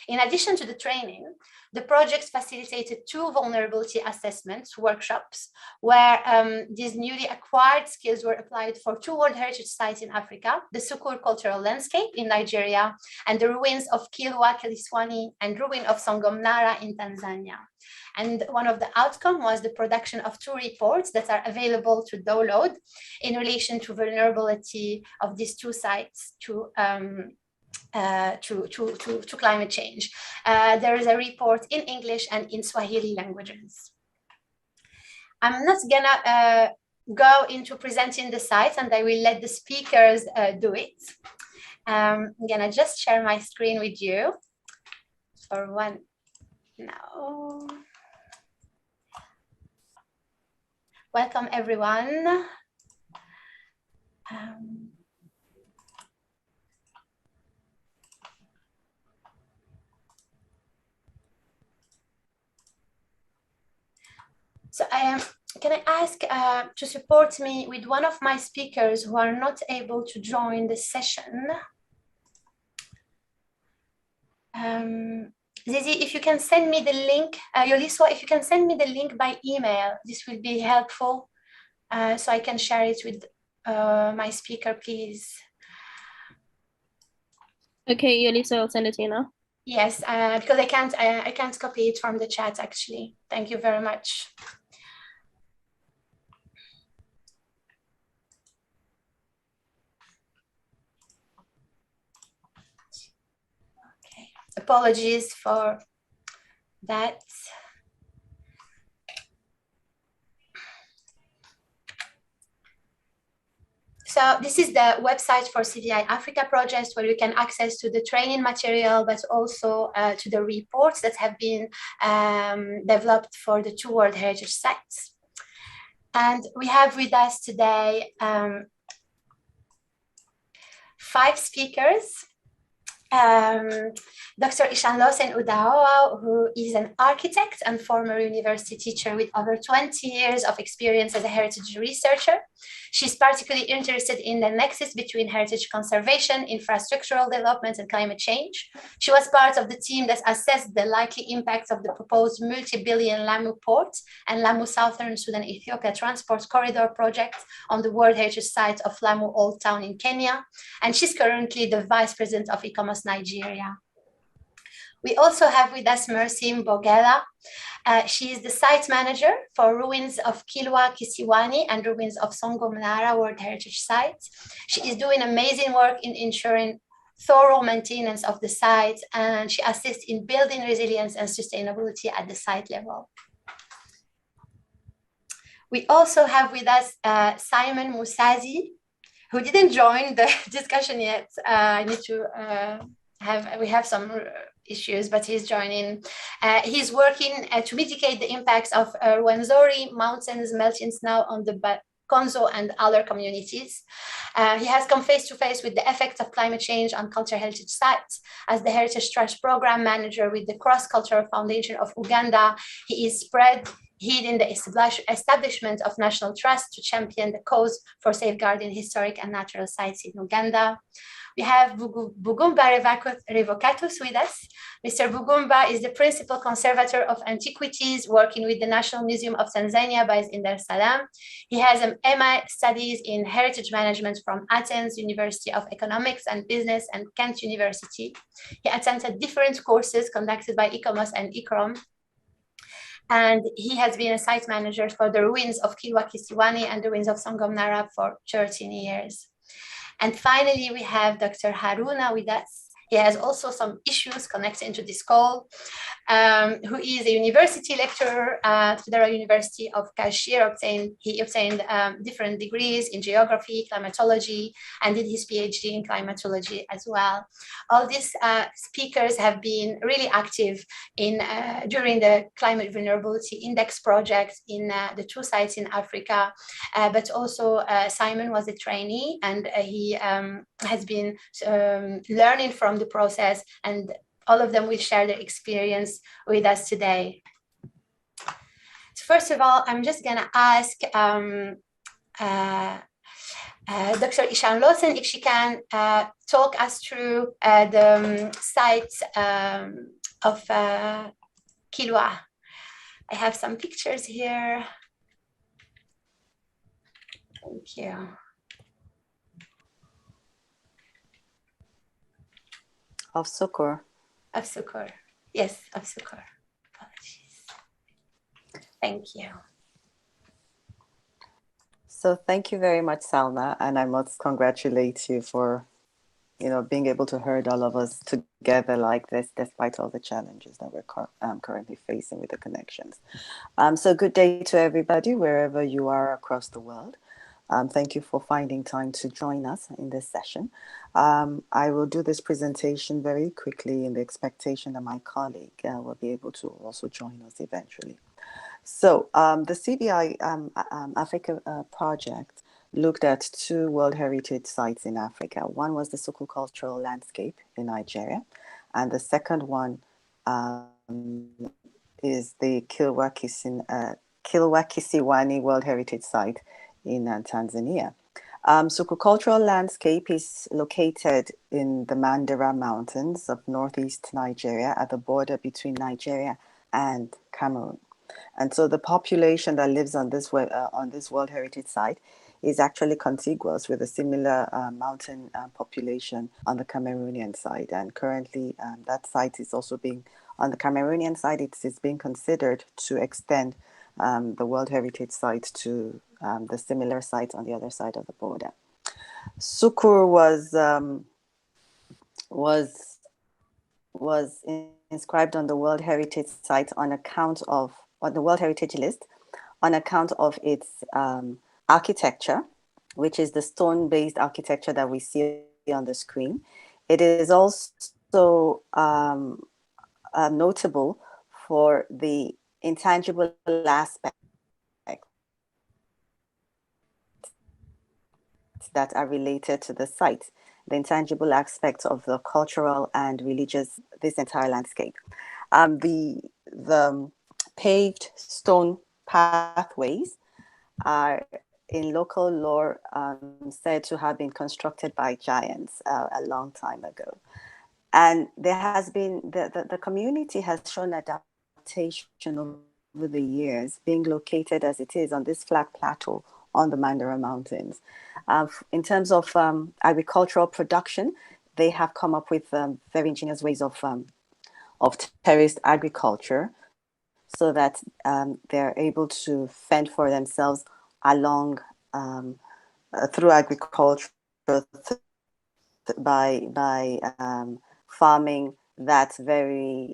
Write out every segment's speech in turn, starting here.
In addition to the training, the project facilitated 2 vulnerability assessments workshops where these newly acquired skills were applied for 2 World Heritage Sites in Africa, the Sukur Cultural Landscape in Nigeria, and the ruins of Kilwa, Kiliswani, and ruin of Songomnara in Tanzania. And one of the outcomes was the production of 2 reports that are available to download in relation to vulnerability of these 2 sites to climate change. There is a report in English and in Swahili languages. I'm not gonna go into presenting the sites, and I will let the speakers do it. I'm gonna just share my screen with you for one now. Welcome everyone. So can I ask to support me with one of my speakers who are not able to join the session? Zizi, if you can send me the link, Yoliswa, if you can send me the link by email, this will be helpful, so I can share it with my speaker, please. Okay, Yoliswa, I'll send it to you now. Yes, because I can't copy it from the chat actually. Thank you very much. Okay, apologies for that. So this is the website for CVI Africa project, where you can access to the training material, but also to the reports that have been developed for the 2 World Heritage Sites. And we have with us today 5 speakers. Dr. Ishanlosen Udaoa, who is an architect and former university teacher with over 20 years of experience as a heritage researcher. She's particularly interested in the nexus between heritage conservation, infrastructural development, and climate change. She was part of the team that assessed the likely impacts of the proposed multi-billion Lamu Port and Lamu Southern Sudan Ethiopia Transport Corridor project on the World Heritage Site of Lamu Old Town in Kenya. And she's currently the Vice President of ICOMOS-Nigeria. We also have with us Mercy Mbogebah. She is the site manager for ruins of Kilwa, Kisiwani, and ruins of Songomnara World Heritage Sites. She is doing amazing work in ensuring thorough maintenance of the site, and she assists in building resilience and sustainability at the site level. We also have with us Simon Musasizi, who didn't join the discussion yet. I need to we have some issues, but he's joining. He's working to mitigate the impacts of Rwenzori mountains melting snow on the Konzo and other communities. He has come face to face with the effects of climate change on cultural heritage sites. As the Heritage Trust Program Manager with the Cross-Cultural Foundation of Uganda, he is spearheading the establishment of national trust to champion the cause for safeguarding historic and natural sites in Uganda. We have Bugumba Revocatus with us. Mr. Bugumba is the principal conservator of antiquities working with the National Museum of Tanzania based in Dar es Salaam. He has an MA studies in heritage management from Athens University of Economics and Business and Kent University. He attended different courses conducted by ICOMOS and ICROM. And he has been a site manager for the ruins of Kilwa Kisiwani and the ruins of Songomnara for 13 years. And finally, we have Dr. Haruna with us. He has also some issues connected to this call, who is a university lecturer at Federal University of Kashmir. He obtained different degrees in geography, climatology, and did his PhD in climatology as well. All these speakers have been really active in during the Climate Vulnerability Index project in the 2 sites in Africa, but also Simon was a trainee, and he has been learning from the process, and all of them will share their experience with us today. So first of all, I'm just gonna ask Dr. Ishan Lawson, if she can talk us through the sites of Kilwa. I have some pictures here. Thank you. Of Sukur. Of Sukur. Yes, of Sukur. Apologies. Thank you. So thank you very much, Salma, and I must congratulate you for, being able to herd all of us together like this, despite all the challenges that we're currently facing with the connections. So good day to everybody, wherever you are across the world. Thank you for finding time to join us in this session. I will do this presentation very quickly in the expectation that my colleague will be able to also join us eventually. So the CVI Africa project looked at 2 World Heritage Sites in Africa. One was the Soko Cultural Landscape in Nigeria, and the second one is the Kilwa-Kisiwani World Heritage Site in Tanzania. Soko Cultural Landscape is located in the Mandara Mountains of northeast Nigeria at the border between Nigeria and Cameroon. And so the population that lives on this World Heritage Site is actually contiguous with a similar mountain population on the Cameroonian side. And currently that site is also on the Cameroonian side, it's being considered to extend the World Heritage Site to the similar sites on the other side of the border. Sukur was inscribed on the World Heritage Site on the World Heritage List on account of its architecture, which is the stone-based architecture that we see on the screen. It is also notable for the intangible aspects that are related to the site, the intangible aspects of the cultural and religious, this entire landscape. The paved stone pathways are in local lore said to have been constructed by giants a long time ago. And there has been, the community has shown adaptation over the years, being located as it is on this flat plateau on the Mandara Mountains. In terms of agricultural production, they have come up with very ingenious ways of terraced agriculture, so that they're able to fend for themselves along through agriculture by farming that very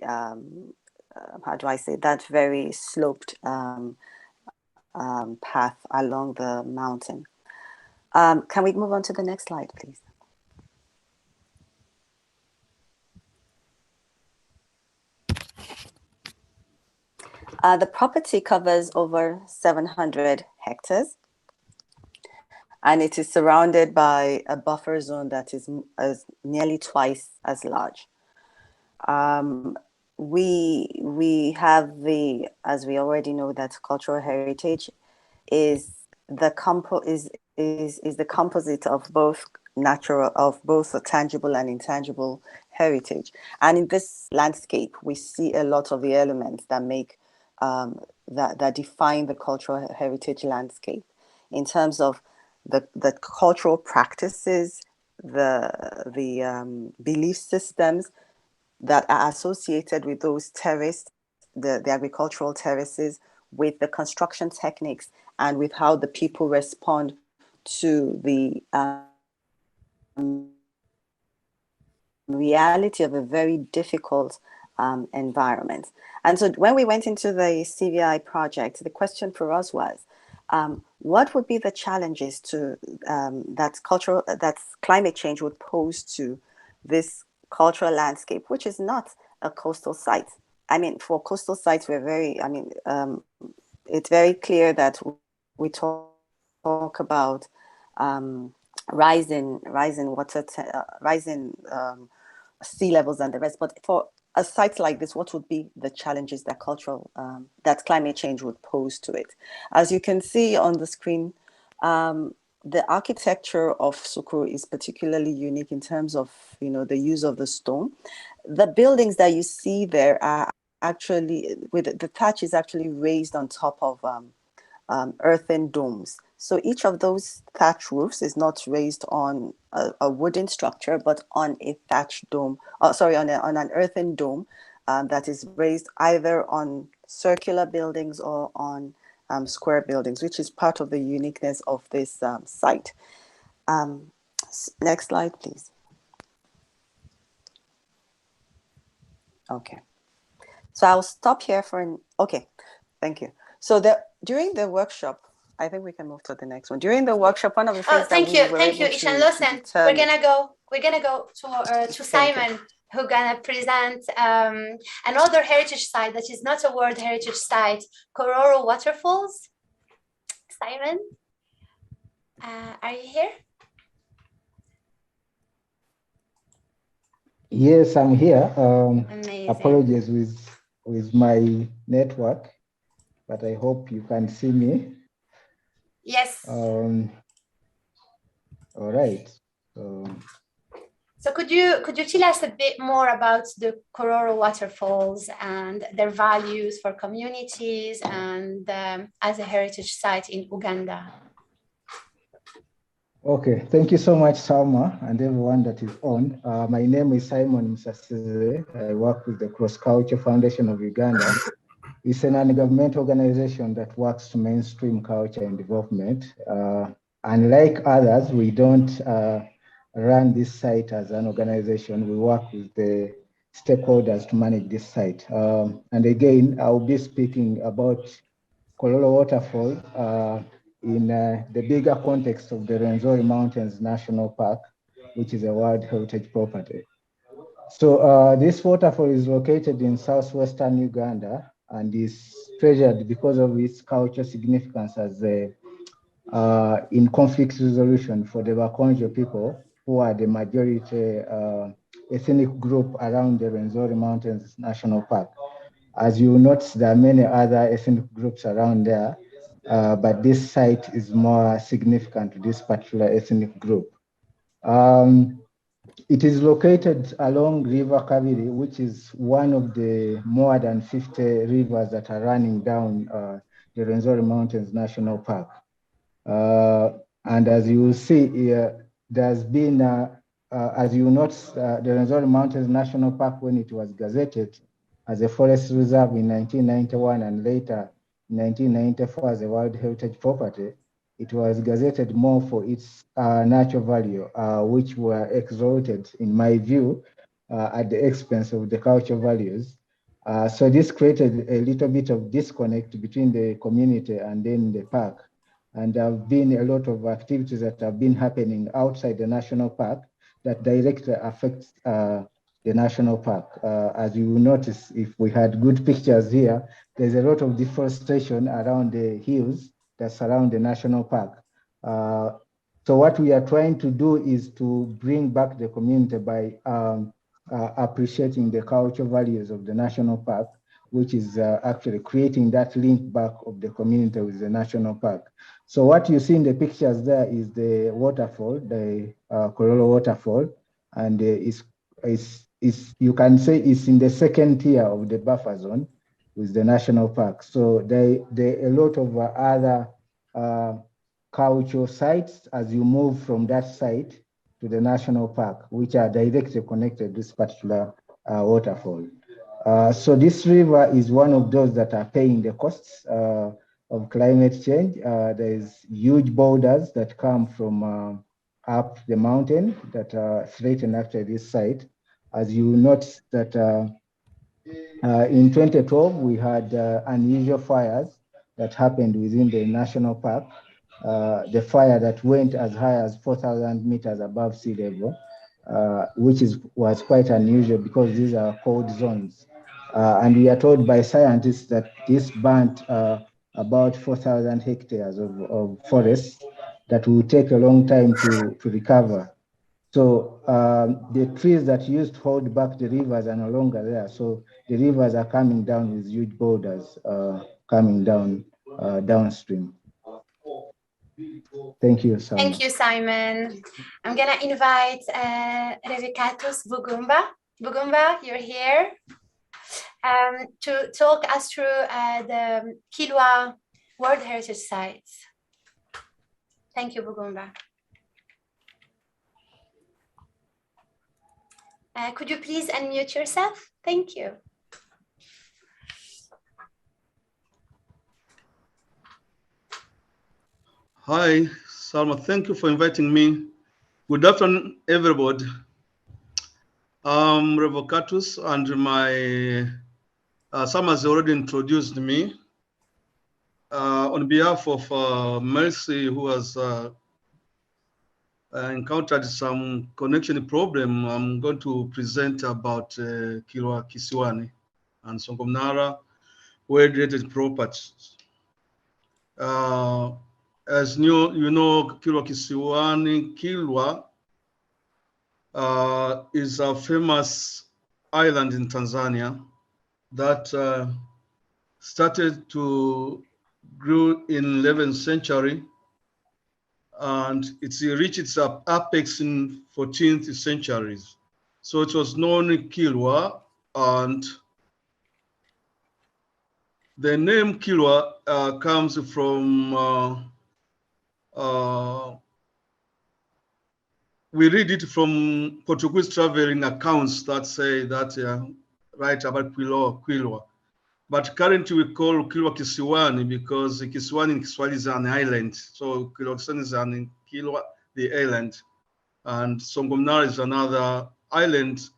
that very sloped path along the mountain. Can we move on to the next slide, please? The property covers over 700 hectares, and it is surrounded by a buffer zone that is nearly twice as large. We have as we already know, that cultural heritage is the composite of both a tangible and intangible heritage. And in this landscape, we see a lot of the elements that make that define the cultural heritage landscape in terms of the cultural practices, the belief systems that are associated with those terraced, the agricultural terraces, with the construction techniques, and with how the people respond to the reality of a very difficult environment. And so when we went into the CVI project, the question for us was, what would be the challenges that climate change would pose to this cultural landscape, which is not a coastal site? I mean, for coastal sites, it's very clear that we talk about rising water, rising sea levels and the rest. But for a site like this, what would be the challenges that that climate change would pose to it? As you can see on the screen, the architecture of Sukuru is particularly unique in terms of, the use of the stone. The buildings that you see there are actually, with the thatch is actually raised on top of earthen domes. So each of those thatch roofs is not raised on a wooden structure, but on a thatch dome, on an earthen dome that is raised either on circular buildings or on square buildings, which is part of the uniqueness of this site. Next slide, please. Okay. So I'll stop here okay, thank you. So during the workshop, I think we can move to the next one. During the workshop, one of the things thank you, Ishan. Listen, we're gonna go to Simon, who gonna present another heritage site that is not a World Heritage Site, Kororo Waterfalls. Simon, are you here? Yes, I'm here. Amazing. Apologies with my network, but I hope you can see me. Yes. All right. So could you tell us a bit more about the Kororo waterfalls and their values for communities and as a heritage site in Uganda? Okay, thank you so much, Salma, and everyone that is on. My name is Simon Musasizi. I work with the Cross Culture Foundation of Uganda. It's a non-governmental organization that works to mainstream culture and development. Unlike others, we don't run this site as an organization. We work with the stakeholders to manage this site. And again, I'll be speaking about Kororo Waterfall in the bigger context of the Rwenzori Mountains National Park, which is a World Heritage Property. So this waterfall is located in southwestern Uganda and is treasured because of its cultural significance as in conflict resolution for the Bakonjo people, who are the majority ethnic group around the Rwenzori Mountains National Park. As you notice, there are many other ethnic groups around there, but this site is more significant to this particular ethnic group. It is located along River Kabiri, which is one of the more than 50 rivers that are running down the Rwenzori Mountains National Park. And as you will see, there's been, as you notice, the Rwenzori Mountains National Park, when it was gazetted as a forest reserve in 1991 and later in 1994 as a World Heritage Property, it was gazetted more for its natural value, which were exalted, in my view, at the expense of the cultural values. So this created a little bit of disconnect between the community and then the park. And there have been a lot of activities that have been happening outside the national park that directly affects the national park. As you will notice, if we had good pictures here, there's a lot of deforestation around the hills that surround the national park. So what we are trying to do is to bring back the community by appreciating the cultural values of the national park, which is actually creating that link back of the community with the national park. So what you see in the pictures there is the waterfall, the Kororo waterfall, and you can say it's in the second tier of the buffer zone with the national park. So there are a lot of other cultural sites as you move from that site to the national park, which are directly connected to this particular waterfall. So this river is one of those that are paying the costs of climate change. There's huge boulders that come from up the mountain that are threatened after this site. As you notice that in 2012, we had unusual fires that happened within the national park. The fire that went as high as 4,000 meters above sea level, which was quite unusual because these are cold zones. And we are told by scientists that this burnt about 4,000 hectares of forests that will take a long time to recover. So the trees that used to hold back the rivers are no longer there. So the rivers are coming down with huge boulders coming down downstream. Thank you, Salma. Thank you, Simon. I'm gonna invite Revocatus Bugumba. Bugumba, you're here to talk us through the Kilwa World Heritage Sites. Thank you, Bugumba. Could you please unmute yourself? Thank you. Hi, Salma. Thank you for inviting me. Good afternoon, everybody. I'm Revocatus, and my Salma has already introduced me. On behalf of Mercy, who has encountered some connection problem, I'm going to present about Kilwa Kisiwani and Songomnara world-related properties. As you know, Kilwa Kisiwani, Kilwa is a famous island in Tanzania that started to grow in 11th century, and it's reached its apex in 14th centuries. So it was known Kilwa, and the name Kilwa comes from we read it from Portuguese traveling accounts that say that write about Kilwa. But currently we call Kilwa Kisiwani because Kisiwani in Kiswahili is an island. So Kilwa Kisiwani is an Kilwa, the island. And Songomnara is another island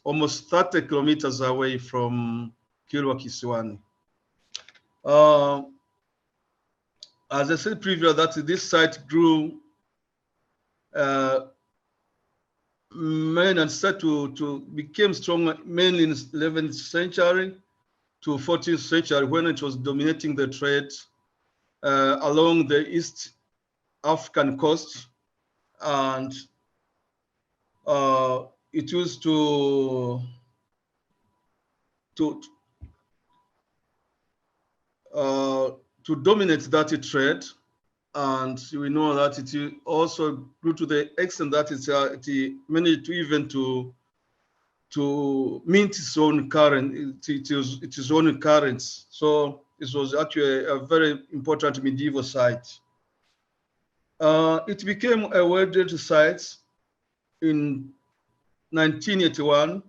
almost 30 kilometers away from Kilwa Kisiwani. As I said previously, that this site grew and started to become strong mainly in the 11th century to 14th century, when it was dominating the trade along the East African coast, and it used to dominate that trade. And we know that it also grew to the extent that it managed to even to mint its own currency, its own currency. So this was actually a very important medieval site. It became a World Heritage Site in 1981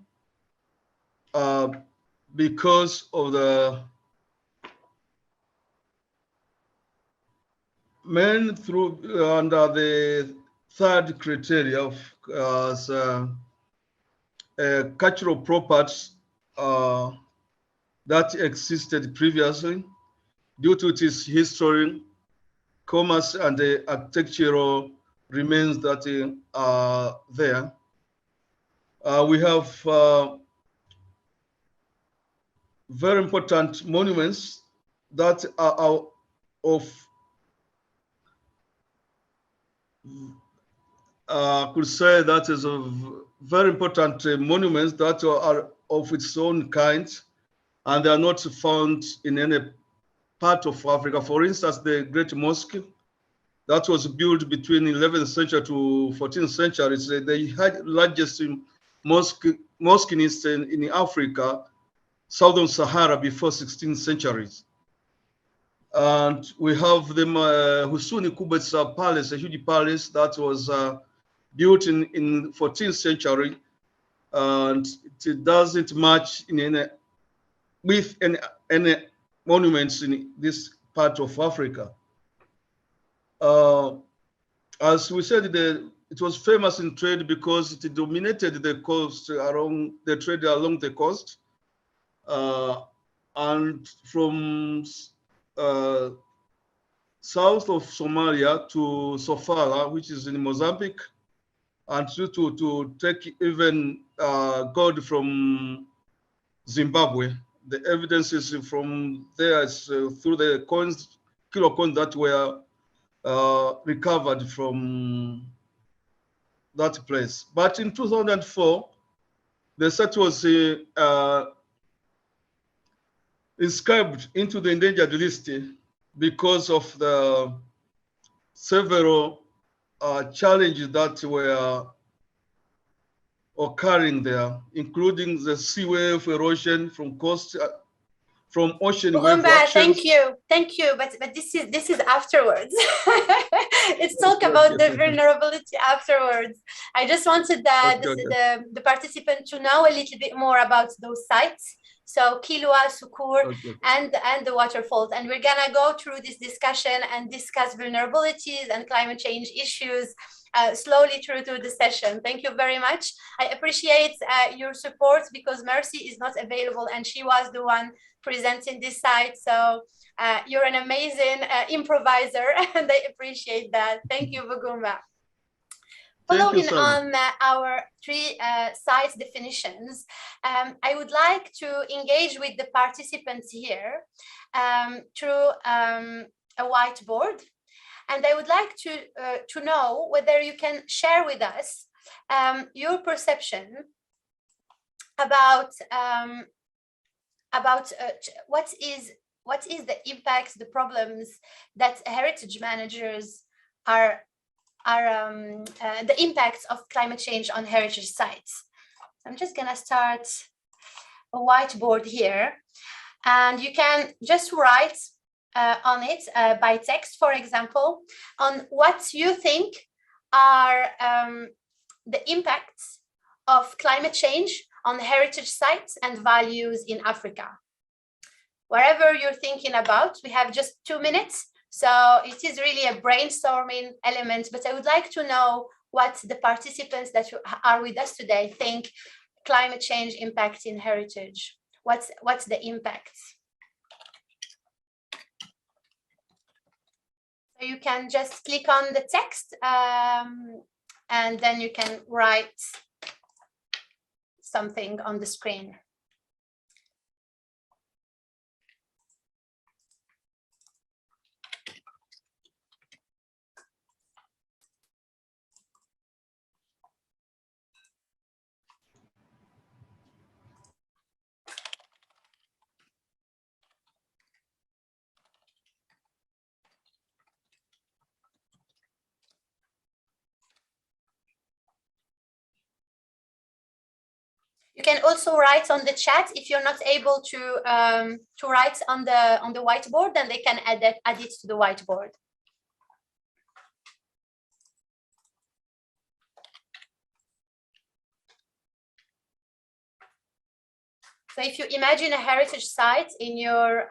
because of the men through under the third criteria of cultural properties that existed previously due to its history, commerce, and the architectural remains that are there. We have very important monuments that are of could say that is a very important monuments that are of its own kind, and they are not found in any part of Africa. For instance, the Great Mosque that was built between 11th century to 14th century is the largest mosque in Africa, Southern Sahara, before 16th centuries. And we have the Husuni Kubetsa Palace, a huge palace that was built in 14th century, and it doesn't match in with any monuments in this part of Africa. As we said, it was famous in trade because it dominated the coast along the trade along the coast, and from south of Somalia to Sofala, which is in Mozambique, and to take even gold from Zimbabwe. The evidence is from there is through the coins, kilo coins that were recovered from that place. But in 2004, the site was inscribed into the endangered list because of the several challenges that were occurring there, including the sea wave erosion from coast, from ocean wave Bugumba, actions. thank you. But this is afterwards. Let's talk about the vulnerability afterwards. I just wanted the participant to know a little bit more about those sites. So Kilwa, Sukur, and the waterfalls. And we're gonna go through this discussion and discuss vulnerabilities and climate change issues slowly through the session. Thank you very much. I appreciate your support because Mercy is not available and she was the one presenting this site. So you're an amazing improviser and I appreciate that. Thank you, Bugumba. Following on our three site definitions, I would like to engage with the participants here through a whiteboard. And I would like to know whether you can share with us your perception about what is the impacts, the problems that heritage managers are the impacts of climate change on heritage sites. I'm just gonna start a whiteboard here, and you can just write on it by text, for example, on what you think are the impacts of climate change on heritage sites and values in Africa. Wherever you're thinking about, we have just 2 minutes, so it is really a brainstorming element, but I would like to know what the participants that are with us today think climate change impact in heritage. What's the impact? So you can just click on the text and then you can write something on the screen. You can also write on the chat if you're not able to write on the whiteboard, then they can add it to the whiteboard. So if you imagine a heritage site in your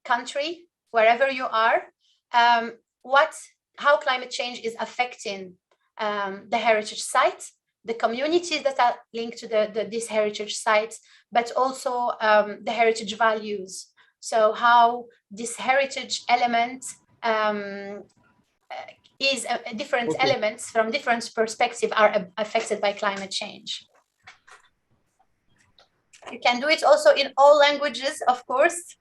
country, wherever you are, how climate change is affecting the heritage site, the communities that are linked to this heritage site, but also the heritage values. So how this heritage element is different elements from different perspectives are affected by climate change. You can do it also in all languages, of course.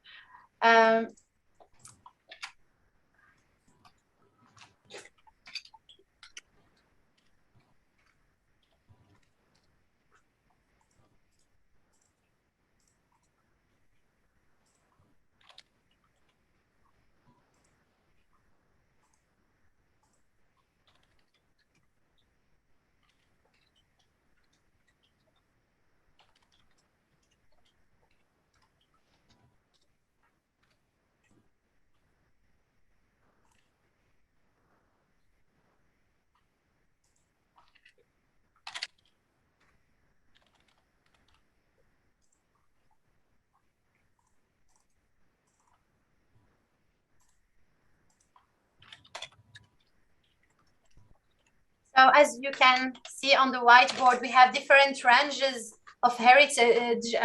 So as you can see on the whiteboard, we have different ranges of heritage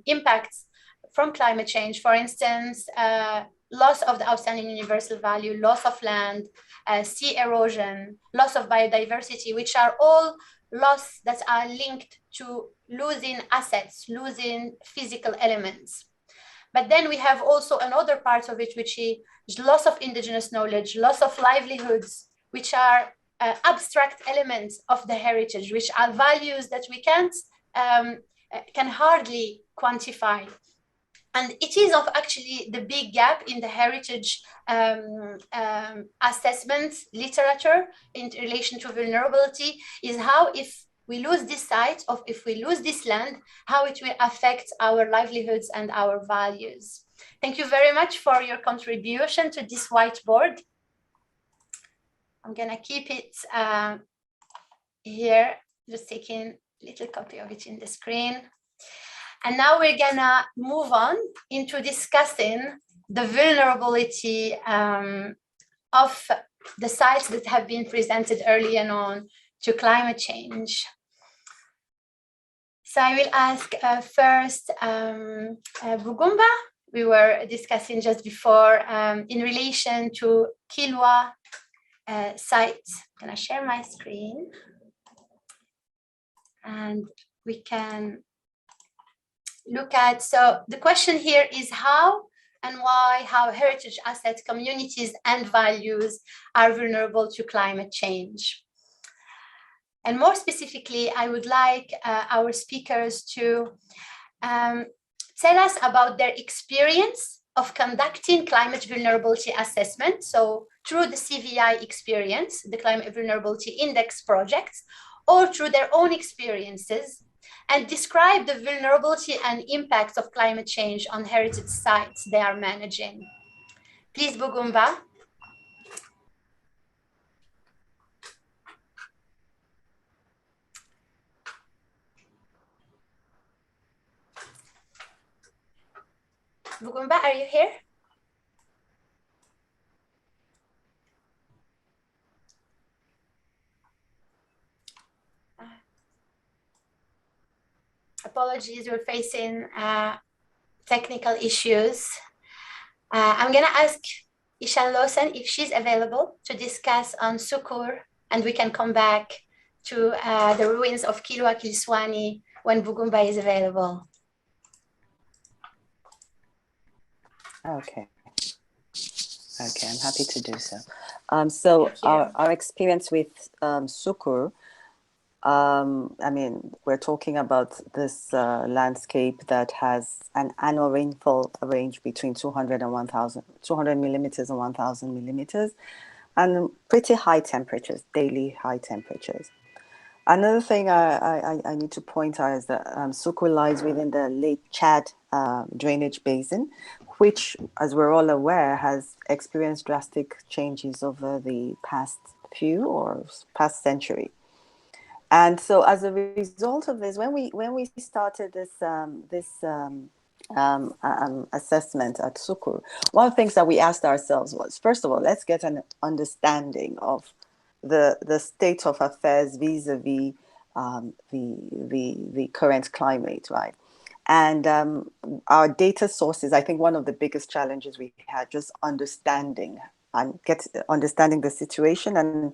impacts from climate change. For instance, loss of the outstanding universal value, loss of land, sea erosion, loss of biodiversity, which are all loss that are linked to losing assets, losing physical elements. But then we have also another part of it, which is loss of indigenous knowledge, loss of livelihoods, which are abstract elements of the heritage, which are values that we can hardly quantify. And it is of actually the big gap in the heritage assessment literature in relation to vulnerability, is how if we lose this site, or if we lose this land, how it will affect our livelihoods and our values. Thank you very much for your contribution to this whiteboard. I'm gonna keep it here, just taking a little copy of it in the screen. And now we're gonna move on into discussing the vulnerability of the sites that have been presented earlier on to climate change. So I will ask first Bugumba. We were discussing just before in relation to Kilwa site. I'm gonna share my screen and we can look at, so the question here is how and why, how heritage assets, communities and values are vulnerable to climate change. And more specifically, I would like our speakers to tell us about their experience of conducting climate vulnerability assessment. So through the CVI experience, the Climate Vulnerability Index projects, or through their own experiences, and describe the vulnerability and impacts of climate change on heritage sites they are managing. Please, Bugumba. Bugumba, are you here? Apologies, we're facing technical issues. I'm gonna ask Ishan Lawson if she's available to discuss on Sukur, and we can come back to the ruins of Kilwa Kilswani when Bugumba is available. Okay. Okay, I'm happy to do so. So our experience with Sukur, I mean, we're talking about this landscape that has an annual rainfall range between 200 and 1,000, 200 millimeters and 1,000 millimeters, and pretty high temperatures, daily high temperatures. Another thing I need to point out is that Sukur lies within the Lake Chad drainage basin, which, as we're all aware, has experienced drastic changes over the past past century. And so, as a result of this, when we started this assessment at Sukur, one of the things that we asked ourselves was, first of all, let's get an understanding of the state of affairs vis-a-vis the current climate, right? And our data sources, I think one of the biggest challenges we had, just understanding the situation and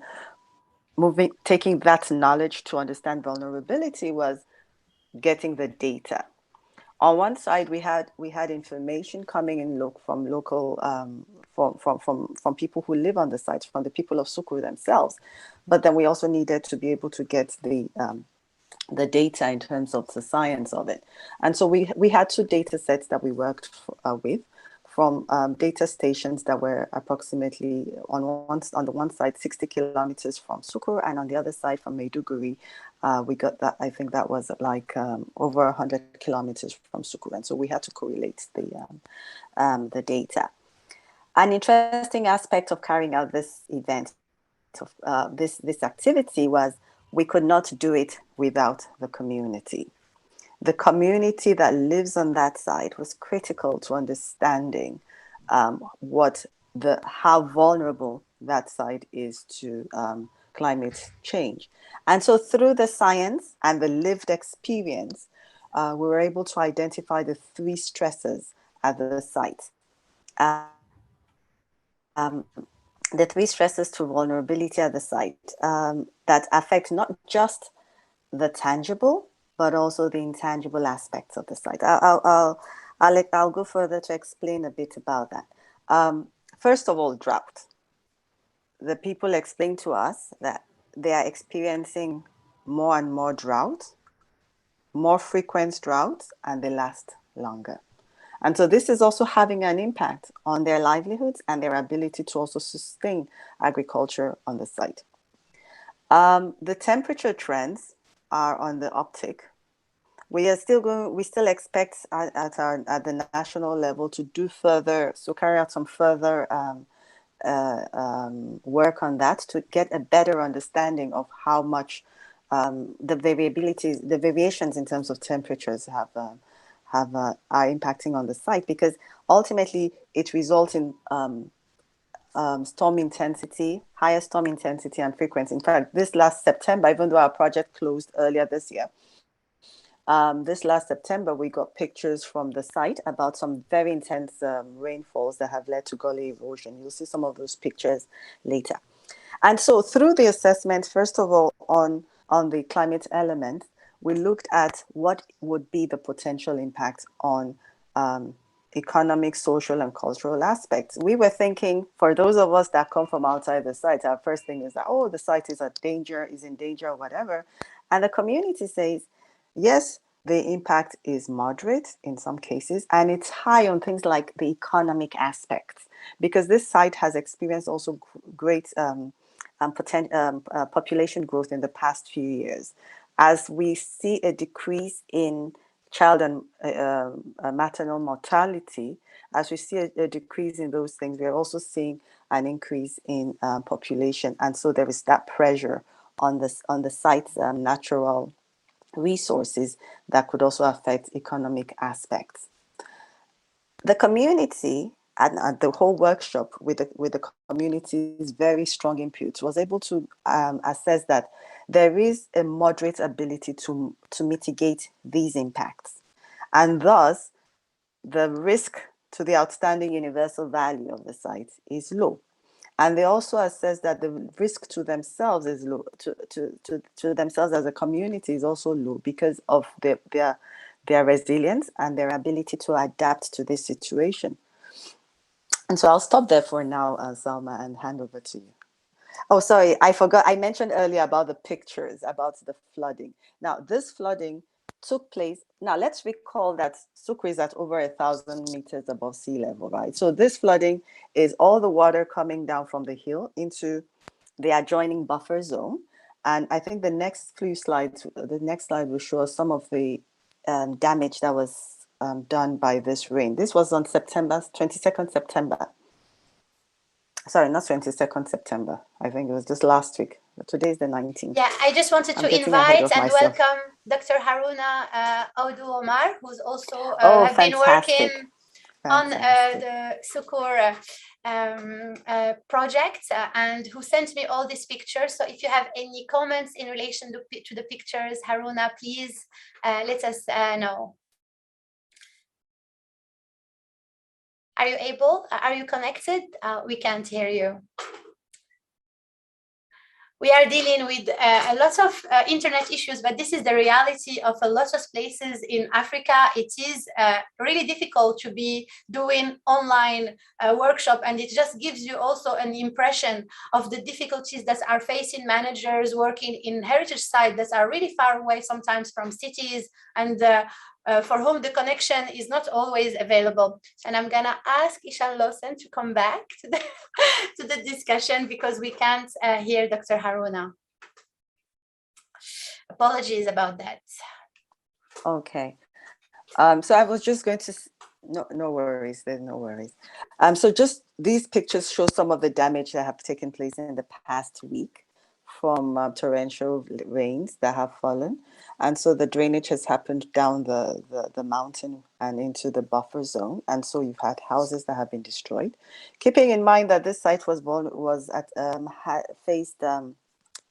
taking that knowledge to understand vulnerability, was getting the data. On one side, we had information coming in from local from people who live on the site, from the people of Sukur themselves, but then we also needed to be able to get the data in terms of the science of it. And so we had two data sets that we worked with, from data stations that were approximately on the one side 60 kilometers from Sukur, and on the other side from Maiduguri, we got that, I think that was like over 100 kilometers from Sukur. And so we had to correlate the data. An interesting aspect of carrying out this event, this activity, was we could not do it without the community. The community that lives on that side was critical to understanding how vulnerable that side is to climate change. And so through the science and the lived experience, we were able to identify the three stresses at the site. The three stresses to vulnerability at the site that affect not just the tangible, but also the intangible aspects of the site. I'll go further to explain a bit about that. First of all, drought. The people explained to us that they are experiencing more and more drought, more frequent droughts, and they last longer. And so this is also having an impact on their livelihoods and their ability to also sustain agriculture on the site. The temperature trends are on the uptick. We still expect at the national level to do further, so carry out some further work on that to get a better understanding of how much the variations in terms of temperatures are impacting on the site, because ultimately it results in storm intensity, higher storm intensity and frequency. In fact, this last September, even though our project closed earlier this year, this last September, we got pictures from the site about some very intense rainfalls that have led to gully erosion. You'll see some of those pictures later. And so through the assessment, first of all, on the climate element, we looked at what would be the potential impact on economic, social, and cultural aspects. We were thinking, for those of us that come from outside the site, our first thing is that, oh, the site is in danger, or whatever. And the community says, yes, the impact is moderate in some cases, and it's high on things like the economic aspects, because this site has experienced also great population growth in the past few years. As we see a decrease in child and maternal mortality, as we see a decrease in those things, we're also seeing an increase in population. And so there is that pressure on the site's natural resources that could also affect economic aspects. The community and the whole workshop with the community's very strong input was able to assess that there is a moderate ability to mitigate these impacts, and thus the risk to the outstanding universal value of the site is low. And they also assess that the risk to themselves is low, to themselves as a community is also low, because of their resilience and their ability to adapt to this situation. And so I'll stop there for now, Salma, and hand over to you. Oh, sorry, I forgot. I mentioned earlier about the pictures, about the flooding. Now, this flooding took place. Now, let's recall that Sukri is at over 1,000 meters above sea level, right? So this flooding is all the water coming down from the hill into the adjoining buffer zone. And I think the next slide will show us some of the damage that was done by this rain. This was on 22nd September. Sorry, not 22nd September. I think it was just last week. Today is the 19th. Yeah, I just wanted to invite and welcome Dr. Haruna Audu Omar, who's also have been working on the Sukur project and who sent me all these pictures. So if you have any comments in relation to the pictures, Haruna, please let us know. Are you able? Are you connected? We can't hear you. We are dealing with a lot of internet issues, but this is the reality of a lot of places in Africa. It is really difficult to be doing online workshop, and it just gives you also an impression of the difficulties that are facing managers working in heritage sites that are really far away sometimes from cities, and for whom the connection is not always available. And I'm gonna ask Ishan Lawson to come back to the, to the discussion because we can't hear Dr. Haruna. Apologies about that. Okay. So I was just going to, no worries, there's no worries. So just these pictures show some of the damage that have taken place in the past week from torrential rains that have fallen. And so the drainage has happened down the mountain and into the buffer zone. And so you've had houses that have been destroyed. Keeping in mind that this site faced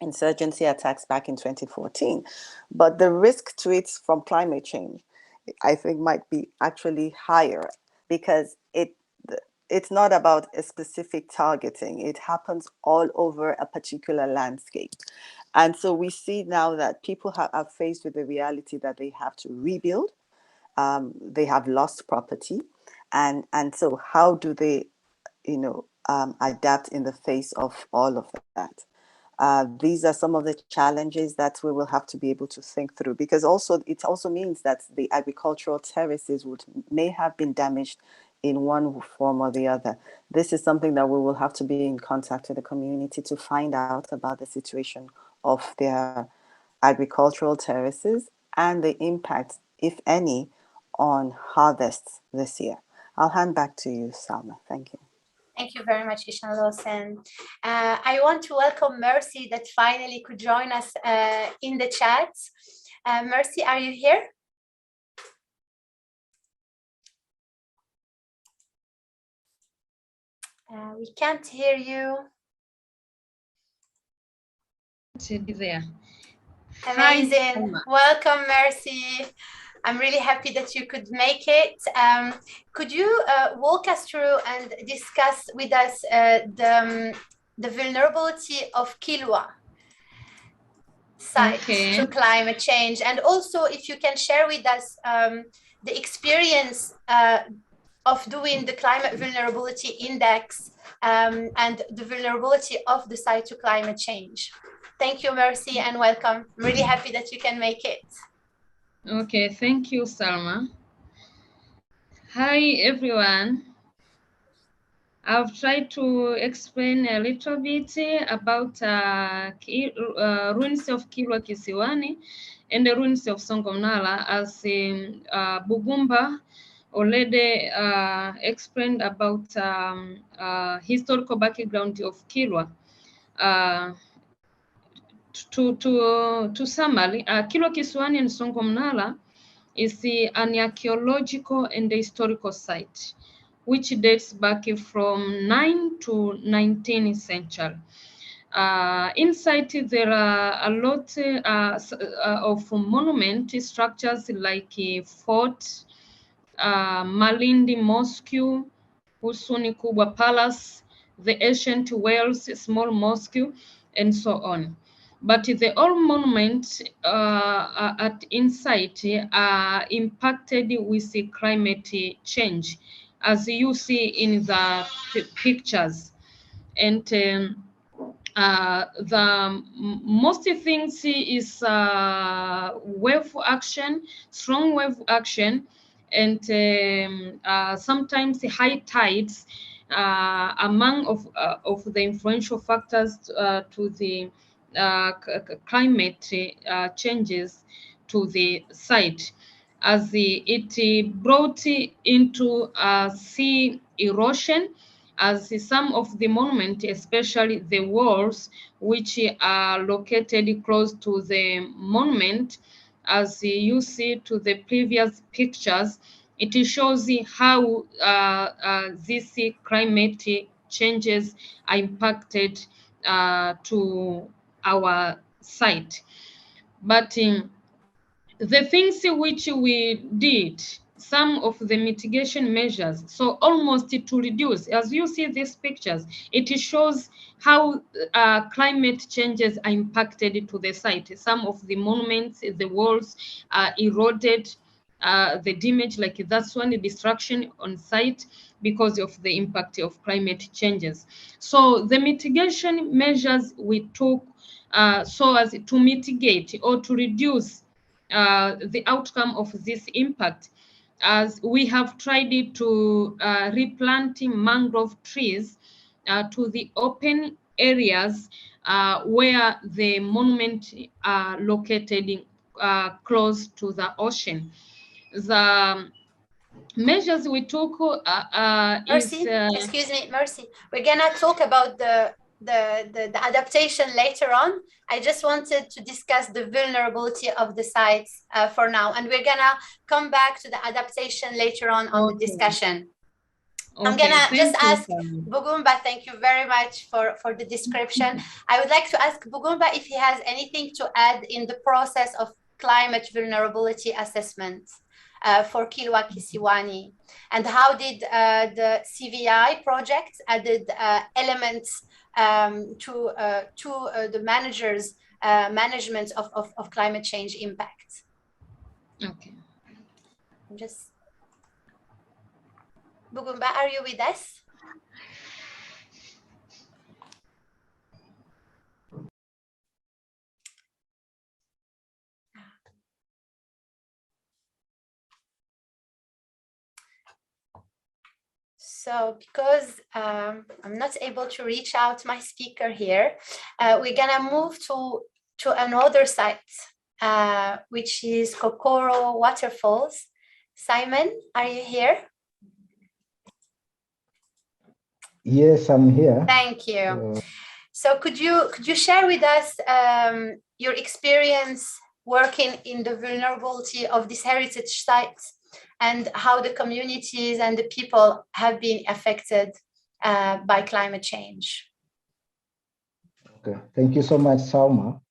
insurgency attacks back in 2014. But the risk to it from climate change, I think, might be actually higher because it's not about a specific targeting. It happens all over a particular landscape. And so we see now that people are faced with the reality that they have to rebuild. They have lost property. And so how do they, adapt in the face of all of that? These are some of the challenges that we will have to be able to think through, because it also means that the agricultural terraces may have been damaged in one form or the other. This is something that we will have to be in contact with the community to find out about the situation of their agricultural terraces and the impact, if any, on harvests this year. I'll hand back to you, Salma. Thank you. Thank you very much, Ishan Lawson. I want to welcome Mercy that finally could join us in the chat. Mercy, are you here? We can't hear you. Should be there. Amazing. Hi. Welcome, Mercy. I'm really happy that you could make it. Could you walk us through and discuss with us the vulnerability of Kilwa sites to climate change? And also, if you can share with us the experience of doing the climate vulnerability index and the vulnerability of the site to climate change. Thank you, Mercy, and welcome. I'm really happy that you can make it. Okay, thank you, Salma. Hi, everyone. I've tried to explain a little bit about ruins of Kilwa Kisiwani and the ruins of Songomnala, as Bugumba already explained about historical background of Kilwa. To summary, Kilwa Kisiwani and Songomnala is an archaeological and historical site, which dates back from 9th to 19th century. Inside, there are a lot of monument structures like Fort, Malindi Mosque, Husuni Kubwa Palace, the ancient wells, small mosque, and so on. But the old monuments at inside are impacted with the climate change, as you see in the pictures. And the most things is wave action, strong wave action, and sometimes high tides among of the influential factors to the climate changes to the site, as it brought into sea erosion, as some of the monuments, especially the walls, which are located close to the monument, as you see to the previous pictures, it shows how these climate changes are impacted to our site. But the things which we did, some of the mitigation measures, so almost to reduce, as you see these pictures, it shows how climate changes are impacted to the site. Some of the monuments, the walls are eroded, the damage, like that's one, the destruction on site because of the impact of climate changes. So the mitigation measures we took so as to mitigate or to reduce the outcome of this impact, as we have tried to replanting mangrove trees to the open areas where the monument are located close to the ocean. The measures we took Mercy, excuse me, Mercy. We're gonna talk about the adaptation later on. I just wanted to discuss the vulnerability of the sites for now, and we're gonna come back to the adaptation later on the discussion. Okay, I'm gonna just ask Bugumba, thank you very much for the description. I would like to ask Bugumba if he has anything to add in the process of climate vulnerability assessment for Kilwa Kisiwani, and how did the CVI project added elements to the managers' management of climate change impacts. Okay. Bugumba, are you with us? So because I'm not able to reach out my speaker here, we're gonna move to another site, which is Kokoro Waterfalls. Simon, are you here? Yes, I'm here. Thank you. So could you share with us your experience working in the vulnerability of these heritage sites and how the communities and the people have been affected by climate change? Okay, thank you so much, Salma.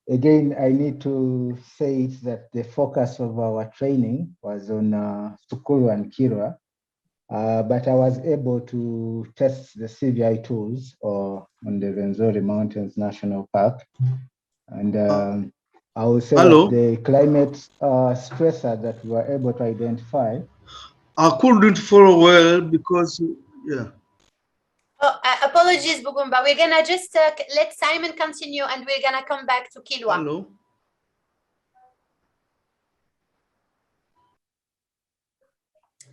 Again, I need to say that the focus of our training was on Sukuru and Kira, but I was able to test the CVI tools on the Rwenzori Mountains National Park. And I will say that the climate stressor that we were able to identify. I couldn't follow well because, yeah. Oh, apologies, Bugumba. We're gonna just let Simon continue and we're gonna come back to Kilwa. Hello.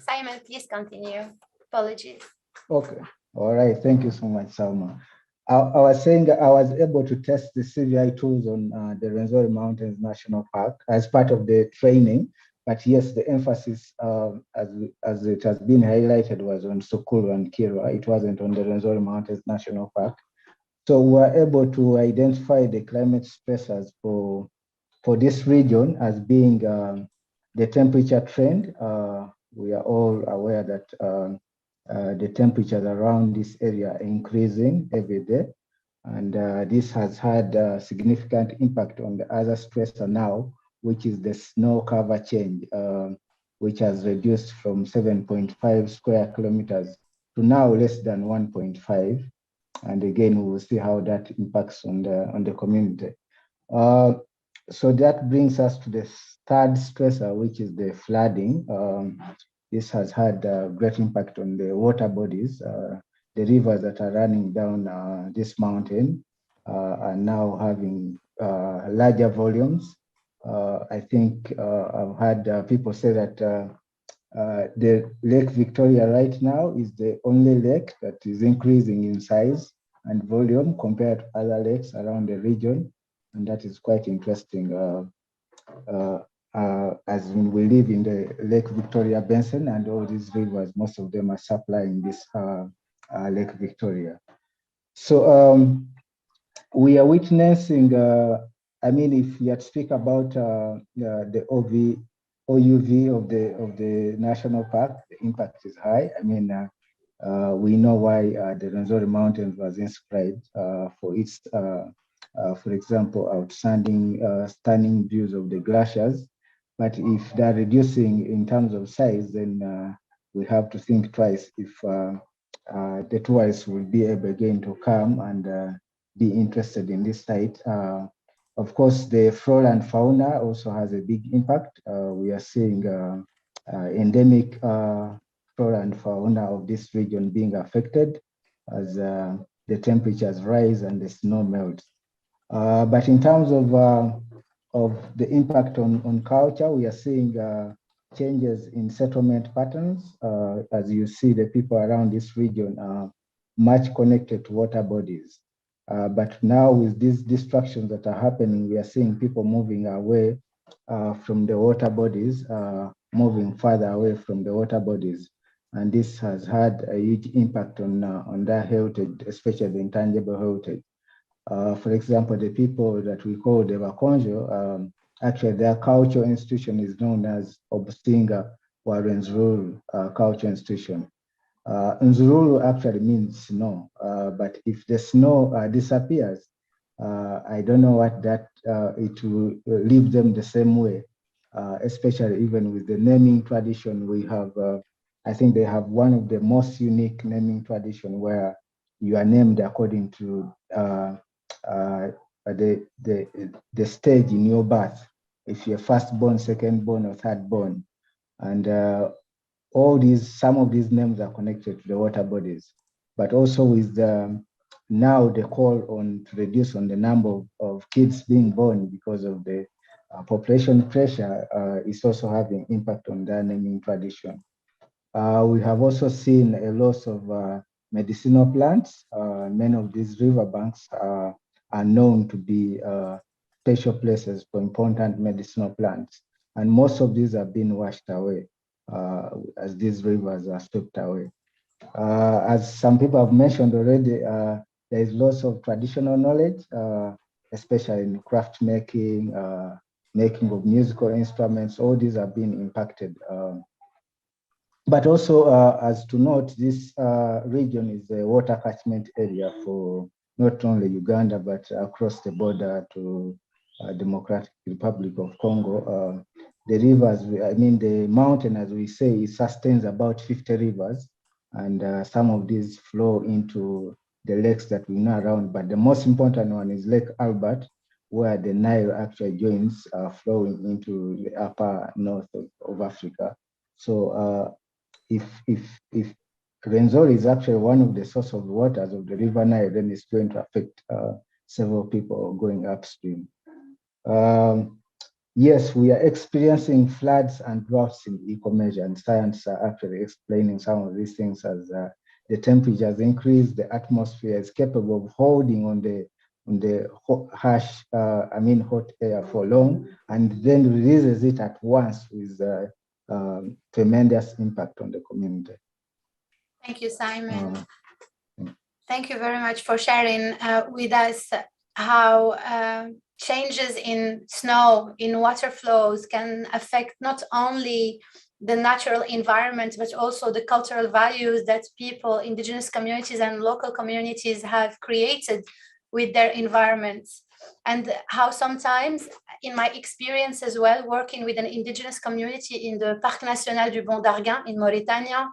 Simon, please continue. Apologies. Okay. All right. Thank you so much, Salma. I was saying that I was able to test the CVI tools on the Rwenzori Mountains National Park as part of the training. But yes, the emphasis, as it has been highlighted, was on Sukuru and Kira. It wasn't on the Rwenzori Mountains National Park. So we were able to identify the climate stressors for this region as being the temperature trend. We are all aware that the temperatures around this area are increasing every day. And this has had a significant impact on the other stressor now, which is the snow cover change, which has reduced from 7.5 square kilometers to now less than 1.5. And again, we will see how that impacts on the community. So that brings us to the third stressor, which is the flooding. This has had a great impact on the water bodies. The rivers that are running down this mountain are now having larger volumes. I think I've had people say that the Lake Victoria right now is the only lake that is increasing in size and volume compared to other lakes around the region. And that is quite interesting. As we live in the Lake Victoria Basin, and all these rivers, most of them are supplying this Lake Victoria. So we are witnessing, I mean, if you had speak about the OUV of the national park, the impact is high. I mean, we know why the Rwenzori Mountains was inscribed for its, for example, outstanding stunning views of the glaciers. But if they're reducing in terms of size, then we have to think twice if the tourists will be able again to come and be interested in this site. Of course, the flora and fauna also has a big impact. We are seeing endemic flora and fauna of this region being affected as the temperatures rise and the snow melts. But in terms of the impact on culture, we are seeing changes in settlement patterns. As you see, the people around this region are much connected to water bodies. But now with these distractions that are happening, we are seeing people moving away from the water bodies, moving further away from the water bodies. And this has had a huge impact on their heritage, especially the intangible heritage. For example, the people that we call the Bakonjo, actually their cultural institution is known as Obusinga Warenzuru Cultural Institution. Nzururu actually means snow, but if the snow disappears, I don't know what that, it will leave them the same way, especially even with the naming tradition we have. I think they have one of the most unique naming tradition where you are named according to the stage in your birth, if you're first born, second born, or third born. And some of these names are connected to the water bodies, but also with now the call to reduce on the number of kids being born because of the population pressure is also having impact on their naming tradition. We have also seen a loss of medicinal plants. Many of these riverbanks are known to be special places for important medicinal plants. And most of these have been washed away as these rivers are swept away. As some people have mentioned already, there is loss of traditional knowledge, especially in craft making, making of musical instruments. All these have been impacted. But also, as to note, this region is a water catchment area for not only Uganda, but across the border to Democratic Republic of Congo. The rivers, I mean, the mountain, as we say, it sustains about 50 rivers, and some of these flow into the lakes that we know around. But the most important one is Lake Albert, where the Nile actually joins, flowing into the upper north of Africa. So if Rwenzori is actually one of the source of waters of the River Nile, then it's going to affect several people going upstream. Yes, we are experiencing floods and droughts in equal measure, and science are actually explaining some of these things as the temperatures increase, the atmosphere is capable of holding on the hot air for long, and then releases it at once with tremendous impact on the community. Thank you, Simon. Thank you very much for sharing with us how changes in snow, in water flows can affect not only the natural environment, but also the cultural values that people, indigenous communities and local communities have created with their environments. And how sometimes, in my experience as well, working with an indigenous community in the Parc National du Bon d'Arguin in Mauritania,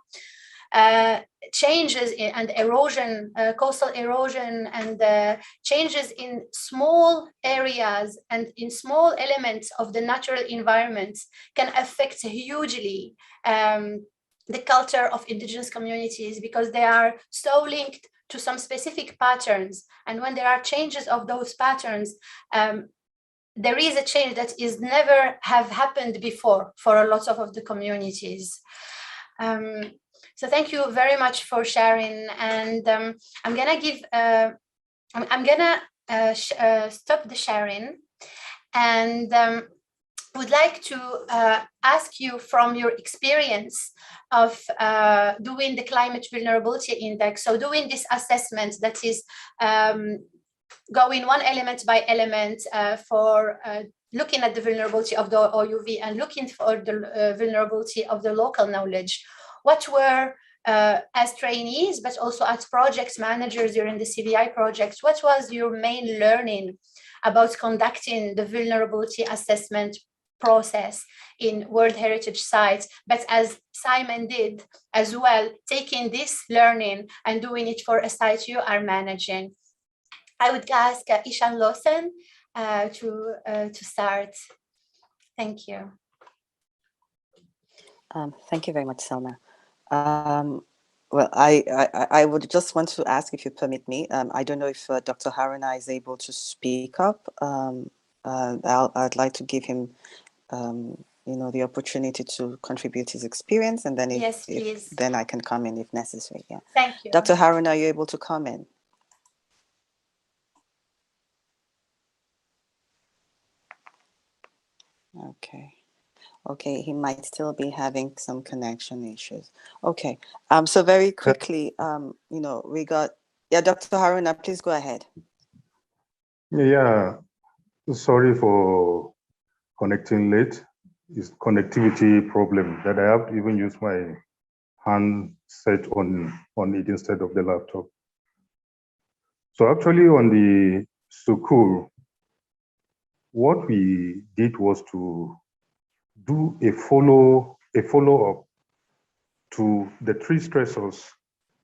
changes and erosion, coastal erosion, and changes in small areas and in small elements of the natural environment can affect hugely the culture of indigenous communities, because they are so linked to some specific patterns. And when there are changes of those patterns, there is a change that is never have happened before for a lot of the communities. So thank you very much for sharing. And I'm gonna give, stop the sharing, and would like to ask you, from your experience of doing the climate vulnerability index, so doing this assessment that is going one element by element for looking at the vulnerability of the OUV and looking for the vulnerability of the local knowledge. What were, as trainees, but also as project managers during the CVI projects, what was your main learning about conducting the vulnerability assessment process in World Heritage Sites, but as Simon did as well, taking this learning and doing it for a site you are managing? I would ask Ishan Lawson to start. Thank you. Thank you very much, Salma. Well, I would just want to ask, if you permit me, I don't know if Dr. Haruna is able to speak up. I'd like to give him, the opportunity to contribute his experience, and then then I can come in if necessary. Yeah. Thank you. Dr. Haruna, are you able to come in? Okay, he might still be having some connection issues. Okay, so very quickly, we got, Dr. Haruna, please go ahead. Yeah, sorry for connecting late. It's connectivity problem that I have to even use my handset on it instead of the laptop. So actually on the Sukkur, what we did was to do a follow-up to the 3 stressors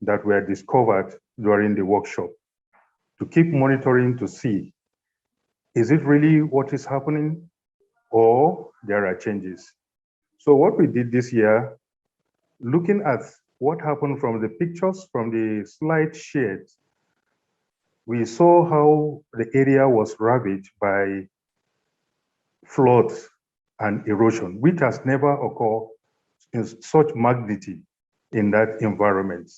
that were discovered during the workshop, to keep monitoring to see, is it really what is happening or there are changes? So what we did this year, looking at what happened from the pictures from the slide shared, we saw how the area was ravaged by floods and erosion, which has never occurred in such magnitude in that environment.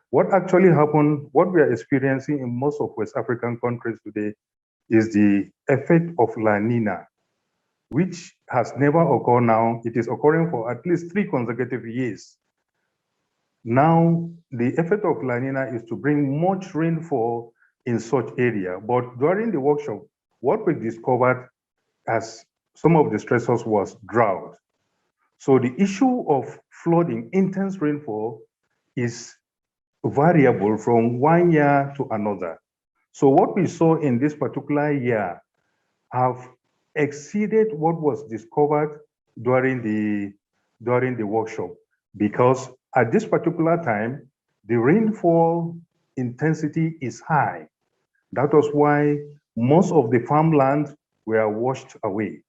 What actually happened, what we are experiencing in most of West African countries today is the effect of La Nina, which has never occurred now. It is occurring for at least 3 consecutive years. Now, the effect of La Nina is to bring much rainfall in such area. But during the workshop, what we discovered as some of the stressors was drought. So the issue of flooding, intense rainfall, is variable from one year to another. So what we saw in this particular year have exceeded what was discovered during the workshop, because at this particular time, the rainfall intensity is high. That was why most of the farmland were washed away.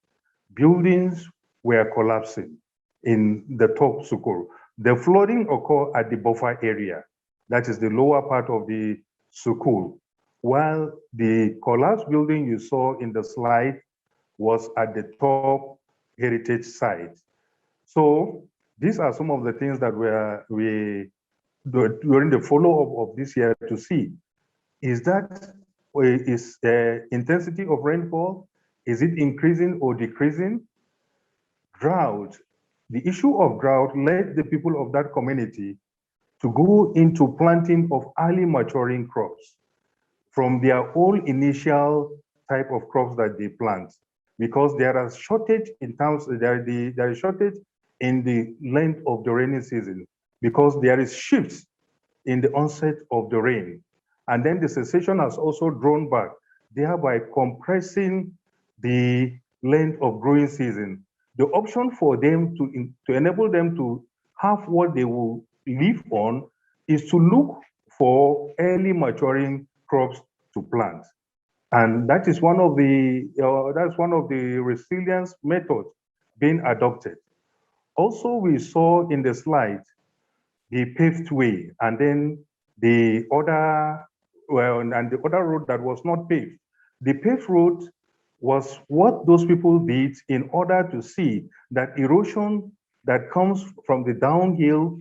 Buildings were collapsing in the top Sukkur. The flooding occurred at the buffer area, that is the lower part of the Sukkur, while the collapsed building you saw in the slide was at the top heritage site. So these are some of the things that we during the follow-up of this year to see. Is the intensity of rainfall, is it increasing or decreasing? Drought, the issue of drought led the people of that community to go into planting of early maturing crops from their own initial type of crops that they plant, because there is shortage in terms, there is shortage in the length of the rainy season, because there is shifts in the onset of the rain. And then the cessation has also drawn back, thereby compressing the length of growing season. The option for them to enable them to have what they will live on is to look for early maturing crops to plant. And that is one of the resilience methods being adopted. Also, we saw in the slide the paved way, and then the other road that was not paved. The paved road was what those people did in order to see that erosion that comes from the downhill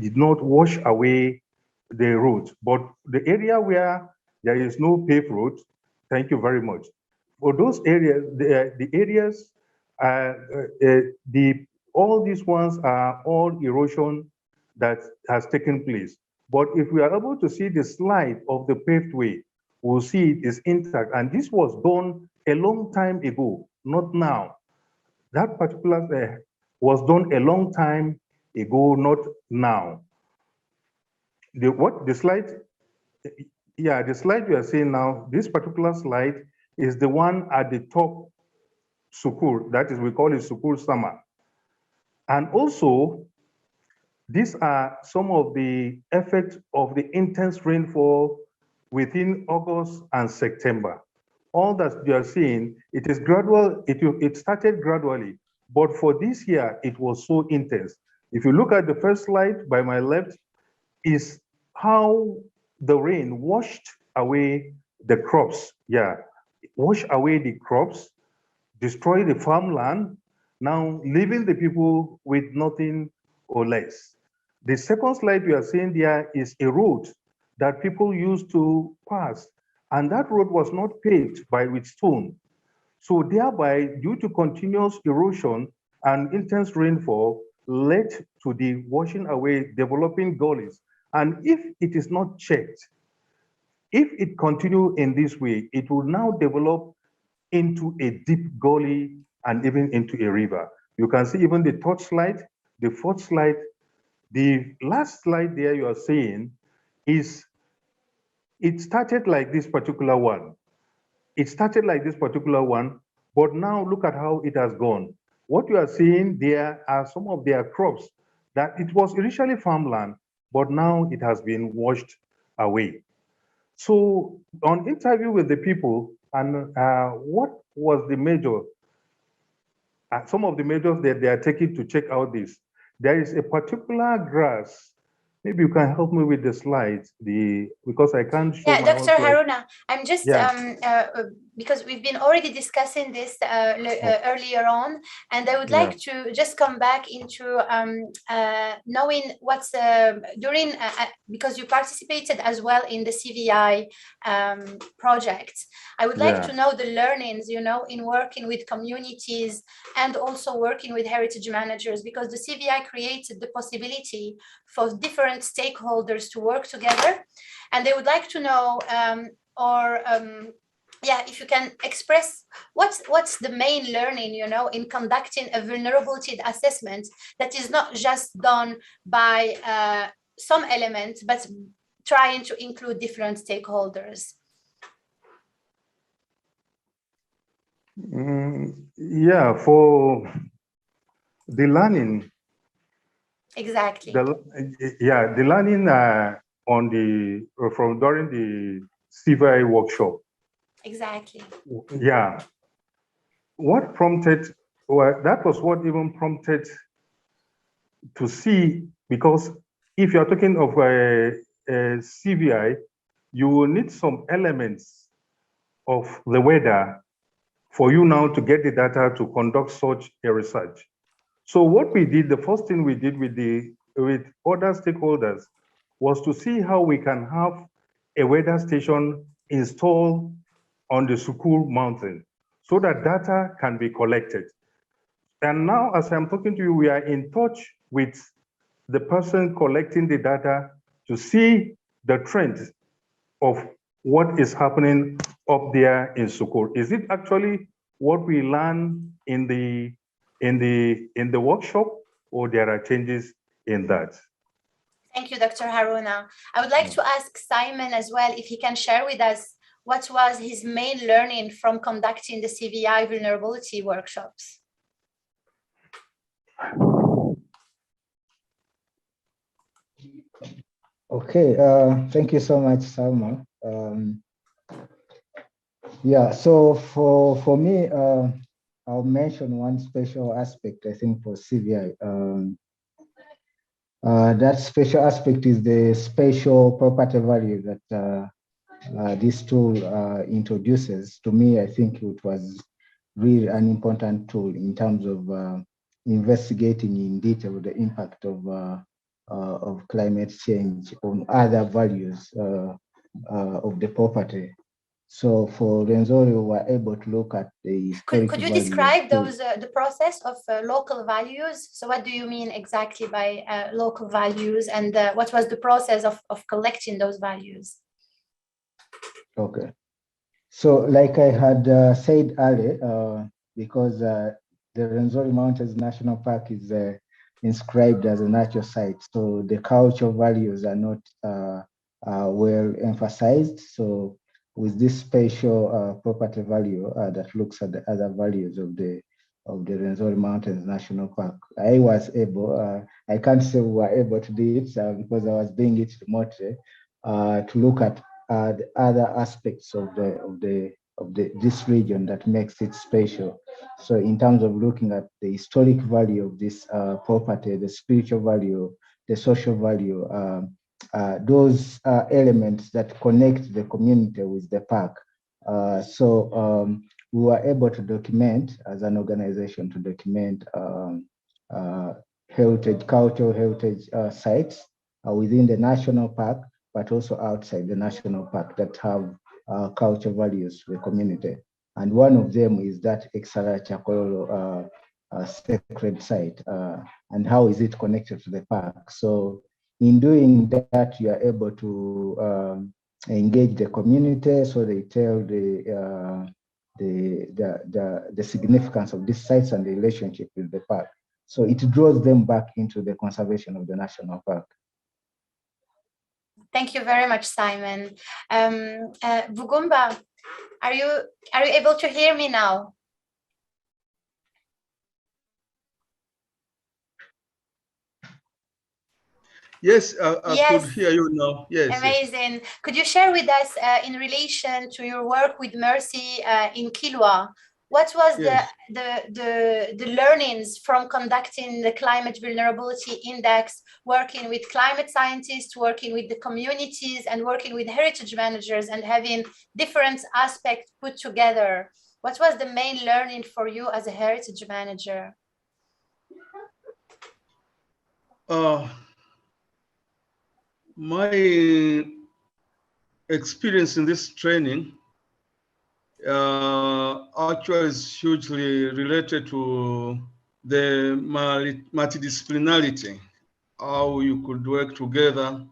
did not wash away the road. But the area where there is no paved road, thank you very much. For those areas, the areas, all these ones are all erosion that has taken place. But if we are able to see the slide of the paved way, we'll see it is intact. And this was done a long time ago, not now. That particular was done a long time ago, not now. The slide you are seeing now, this particular slide is the one at the top Sukkur, that is, we call it Sukkur Sama. And also, these are some of the effects of the intense rainfall within August and September. All that you are seeing, it is gradual, it started gradually, but for this year, it was so intense. If you look at the first slide by my left, is how the rain washed away the crops. Yeah, wash away the crops, destroy the farmland, now leaving the people with nothing or less. The second slide we are seeing there is a road that people used to pass, and that road was not paved with stone. So thereby, due to continuous erosion and intense rainfall, led to the washing away, developing gullies. And if it is not checked, if it continues in this way, it will now develop into a deep gully and even into a river. You can see even the third slide, the fourth slide, the last slide there you are seeing is, it started like this particular one. It started like this particular one, but now look at how it has gone. What you are seeing there are some of their crops that it was initially farmland, but now it has been washed away. So on interview with the people, and what was the major, some of the measures that they are taking to check out this. There is a particular grass. Maybe you can help me with the slides, because I can't show. Yeah, Dr. Haruna, I'm just because we've been already discussing this earlier on, and I would like to just come back into knowing what's during, because you participated as well in the CVI project. I would like to know the learnings, you know, in working with communities and also working with heritage managers, because the CVI created the possibility for different stakeholders to work together. And they would like to know, if you can express what's the main learning, you know, in conducting a vulnerability assessment that is not just done by some elements, but trying to include different stakeholders. For the learning. Exactly. The learning from during the CVI workshop. Exactly. Yeah. What prompted, well, that was what even prompted to see, because if you're talking of a CVI, you will need some elements of the weather for you now to get the data to conduct such a research. So what we did, the first thing we did with other stakeholders was to see how we can have a weather station installed on the Sukul mountain so that data can be collected. And now, as I'm talking to you, we are in touch with the person collecting the data to see the trends of what is happening up there in Sukul. Is it actually what we learn in the workshop, or there are changes in that? Thank you, Dr. Haruna. I would like to ask Simon as well if he can share with us what was his main learning from conducting the CVI vulnerability workshops. Okay, thank you so much, Salma. So for me, I'll mention one special aspect, I think, for CVI. That special aspect is the spatial property value that this tool introduces. To me, I think it was really an important tool in terms of investigating in detail the impact of climate change on other values of the property. So for Renzori, we were able to look at the Could you describe those the process of local values? So what do you mean exactly by local values, and what was the process of collecting those values? Okay. So like I had said earlier, because the Renzori Mountains National Park is inscribed as a natural site, so the cultural values are not well emphasized. So with this spatial property value that looks at the other values of the Renzori Mountains National Park, I was able, I can't say we were able to do it because I was doing it remotely, to look at the other aspects of this region that makes it special. So in terms of looking at the historic value of this property, the spiritual value, the social value, those elements that connect the community with the park. We were able to document, as an organization, to document cultural heritage sites within the national park, but also outside the national park that have cultural values for the community. And one of them is that Exara Chakololo sacred site, and how is it connected to the park. So in doing that, you are able to engage the community, so they tell the significance of these sites and the relationship with the park. So it draws them back into the conservation of the national park. Thank you very much, Simon. Bugumba, are you able to hear me now? Yes, I could hear you now. Yes. Amazing. Yes. Could you share with us in relation to your work with Mercy in Kilwa, What was Yes. the learnings from conducting the climate vulnerability index, working with climate scientists, working with the communities, and working with heritage managers, and having different aspects put together? What was the main learning for you as a heritage manager? My experience in this training actually is hugely related to the multidisciplinarity, how you could work together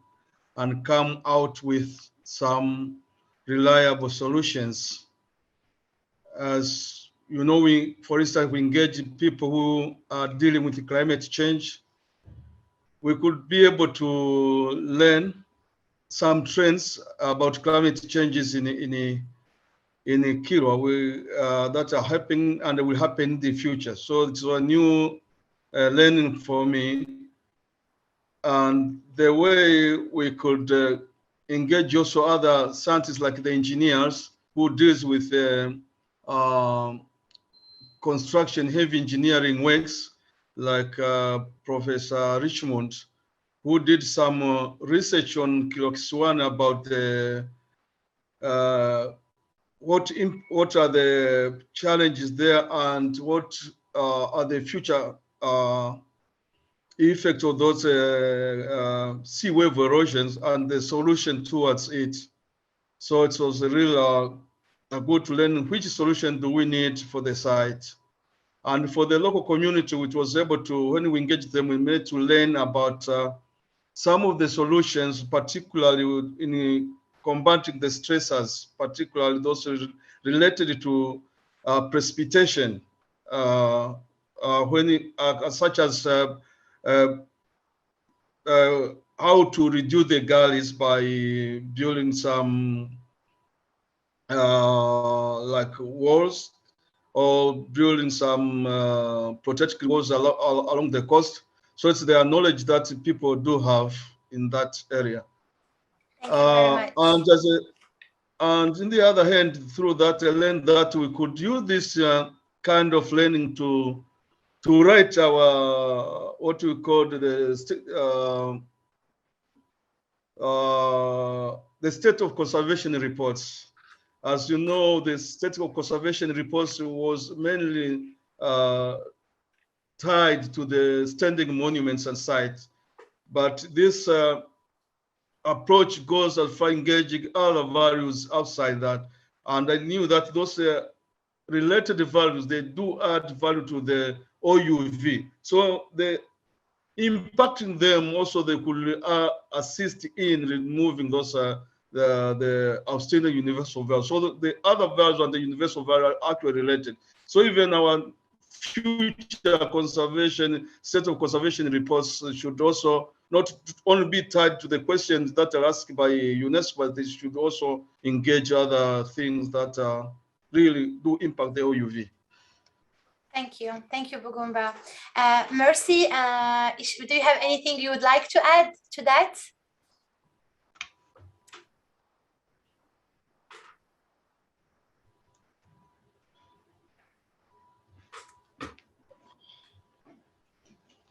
and come out with some reliable solutions. As you know, for instance, we engage people who are dealing with climate change. We could be able to learn some trends about climate changes in Kilwa that are happening and will happen in the future. So it's a new learning for me, and the way we could engage also other scientists like the engineers who deals with construction, heavy engineering works, like Professor Richmond, who did some research on Kilokiswan about the what are the challenges there and what are the future effects of those sea wave erosions and the solution towards it. So it was a real good to learn which solution do we need for the site. And for the local community, which was able to, when we engaged them, we made to learn about some of the solutions, particularly in combating the stressors, particularly those related to precipitation, such as how to reduce the gullies by building some like walls or building some protected walls along the coast. So it's their knowledge that people do have in that area. Thank you very much. And in the other hand, through that, I learned that we could use this kind of learning to write our what we call the state of conservation reports. As you know, the state of conservation reports was mainly tied to the standing monuments and sites, but this approach goes as far engaging other values outside that. And I knew that those related values, they do add value to the OUV. So the impacting them also, they could assist in removing those the outstanding universal values. So the other values and the universal value are actually related. So even our future conservation, set of conservation reports should also not only be tied to the questions that are asked by UNESCO, but they should also engage other things that really do impact the OUV. Thank you, Bugumba. Mercy, do you have anything you would like to add to that?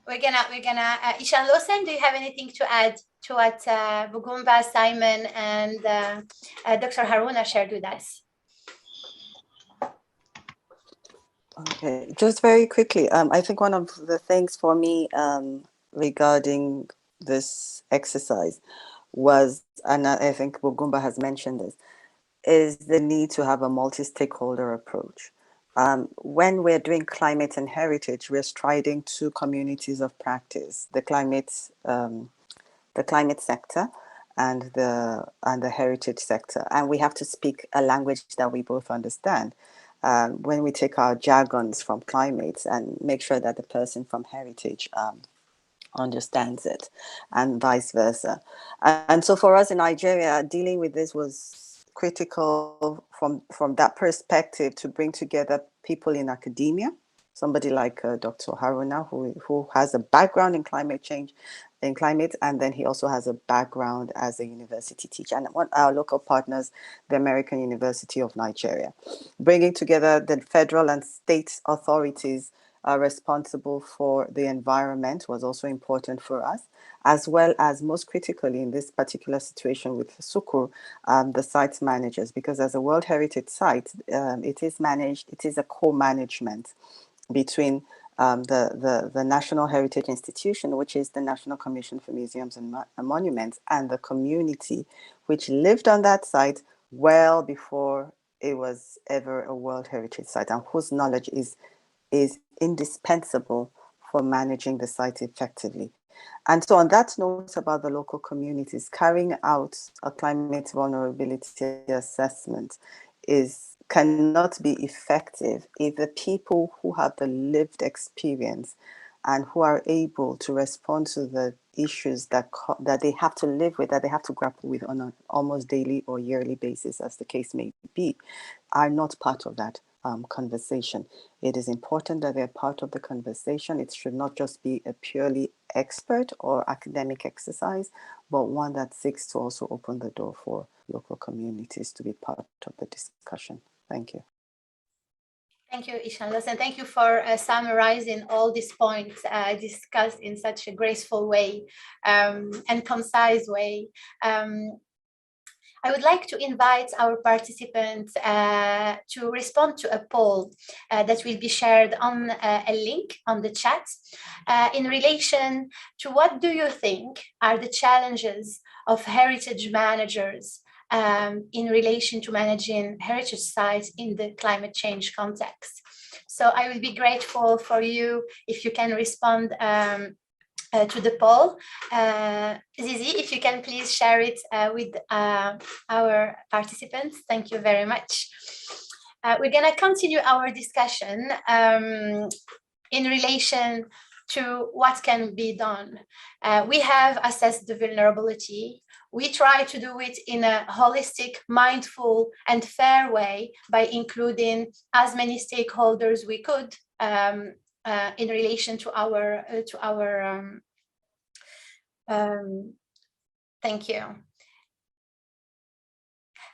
We're gonna Ishan Losen, do you have anything to add to what Bugumba, Simon, and Dr. Haruna shared with us? Okay, just very quickly, I think one of the things for me regarding this exercise was, and I think Bugumba has mentioned this, is the need to have a multi-stakeholder approach. When we're doing climate and heritage, we're striding two communities of practice: the climate sector and the heritage sector, and we have to speak a language that we both understand. When we take our jargons from climate and make sure that the person from heritage understands it, and vice versa. And so for us in Nigeria, dealing with this was critical from that perspective, to bring together people in academia somebody like Dr. Haruna, who has a background in climate change, and then he also has a background as a university teacher, and one our local partners, the American University of Nigeria. Bringing together the federal and state authorities are responsible for the environment was also important for us, as well as, most critically in this particular situation with Sukur, the site managers, because as a World Heritage Site, it is a co-management between the National Heritage Institution, which is the National Commission for Museums and Monuments, and the community, which lived on that site well before it was ever a World Heritage Site, and whose knowledge is indispensable for managing the site effectively. And so on that note about the local communities, carrying out a climate vulnerability assessment cannot be effective if the people who have the lived experience and who are able to respond to the issues that they have to live with, that they have to grapple with on an almost daily or yearly basis, as the case may be, are not part of that conversation. It is important that they're part of the conversation. It should not just be a purely expert or academic exercise, but one that seeks to also open the door for local communities to be part of the discussion. Thank you. Thank you, Ishanlos, and thank you for summarizing all these points discussed in such a graceful way and concise way. I would like to invite our participants to respond to a poll that will be shared on a link on the chat in relation to what do you think are the challenges of heritage managers in relation to managing heritage sites in the climate change context. So I will be grateful for you if you can respond to the poll. Zizi, if you can please share it with our participants. Thank you very much. We're going to continue our discussion in relation to what can be done. We have assessed the vulnerability. We try to do it in a holistic, mindful, and fair way by including as many stakeholders we could in relation to our thank you.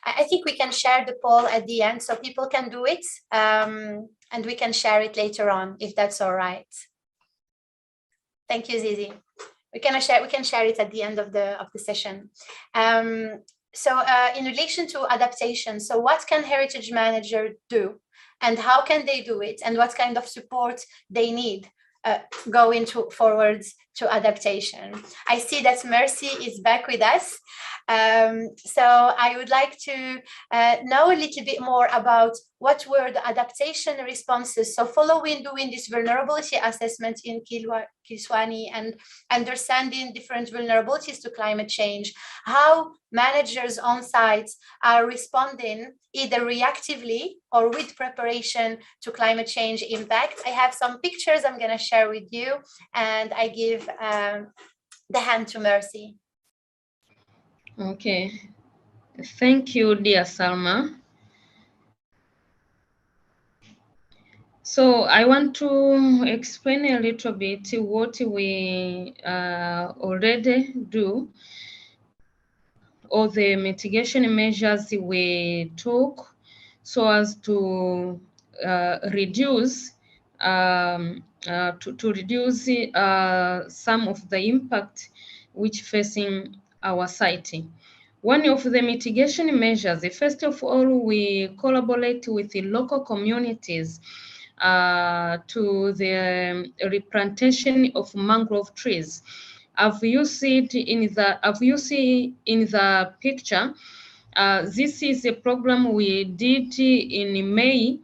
I think we can share the poll at the end so people can do it, and we can share it later on if that's all right. Thank you, Zizi. We can share it at the end of the session. So in relation to adaptation, so what can heritage managers do, and how can they do it, and what kind of support they need going forwards to adaptation? I see that Mercy is back with us. So I would like to know a little bit more about what were the adaptation responses. So following doing this vulnerability assessment in Kiswani and understanding different vulnerabilities to climate change, how managers on sites are responding either reactively or with preparation to climate change impact. I have some pictures I'm going to share with you, and I give the hand to Mercy. Okay, thank you, dear Salma. So I want to explain a little bit what we already do, or the mitigation measures we took so as to reduce some of the impact which facing our site. One of the mitigation measures, first of all, we collaborate with the local communities to the replantation of mangrove trees. As you see in the picture, this is a program we did in May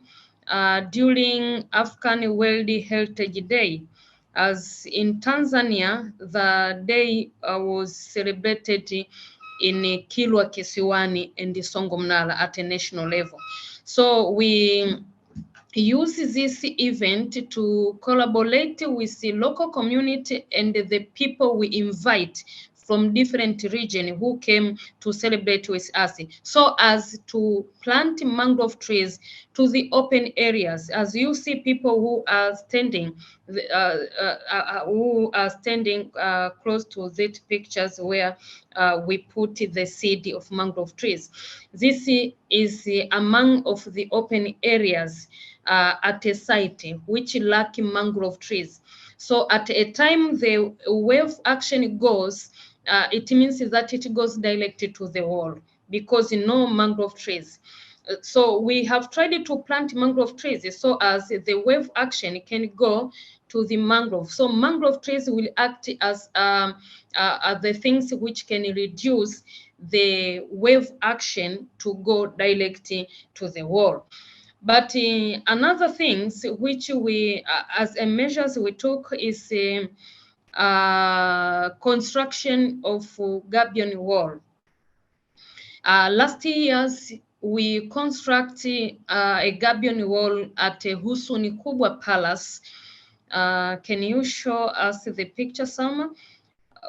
during African World Heritage Day. As in Tanzania, the day was celebrated in Kilwa Kisiwani and Songomnala at a national level. So we use this event to collaborate with the local community and the people we invite from different regions who came to celebrate with us, so as to plant mangrove trees to the open areas. As you see, people who are standing close to these pictures where we put the seed of mangrove trees. This is among of the open areas at a site which lack mangrove trees. So at a time the wave action goes, it means that it goes directly to the wall because no mangrove trees. So we have tried to plant mangrove trees so as the wave action can go to the mangrove. So mangrove trees will act as the things which can reduce the wave action to go directly to the wall. But another things which we, as a measures we took is construction of gabion wall. Last years, we constructed a gabion wall at a Husuni Kubwa Palace. Can you show us the picture, Salma?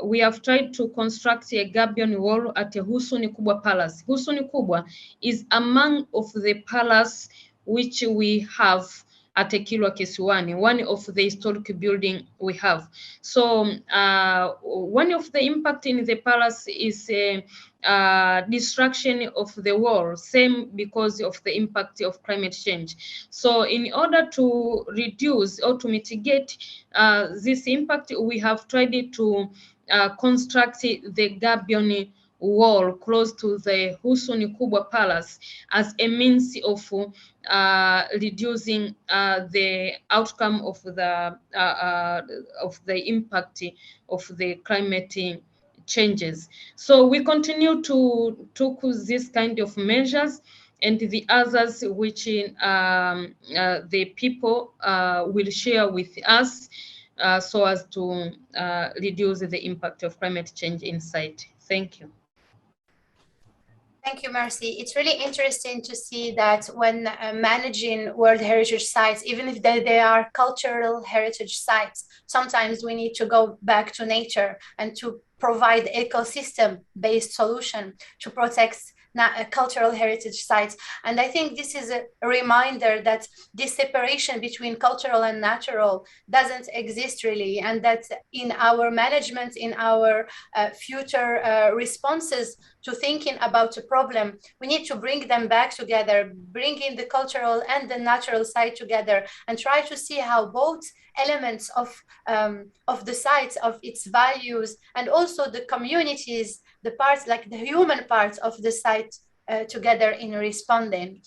We have tried to construct a gabion wall at a Husuni Kubwa Palace. Husuni Kubwa is among of the palace which we have at Kilwa Kisiwani, one of the historic building we have. So one of the impact in the palace is destruction of the wall, same because of the impact of climate change. So in order to reduce or to mitigate this impact, we have tried to construct the gabion wall close to the Husuni Kubwa Palace as a means of reducing the outcome of the impact of the climate changes. So we continue to take this kind of measures and the others which the people will share with us so as to reduce the impact of climate change in site. Thank you. Thank you, Mercy. It's really interesting to see that when managing World Heritage Sites, even if they are cultural heritage sites, sometimes we need to go back to nature and to provide ecosystem-based solution to protect cultural heritage sites. And I think this is a reminder that this separation between cultural and natural doesn't exist really, and that in our management, in our future responses to thinking about a problem, we need to bring them back together, bring in the cultural and the natural side together, and try to see how both elements of the sites, of its values, and also the communities, the parts, like the human parts of the site together in responding.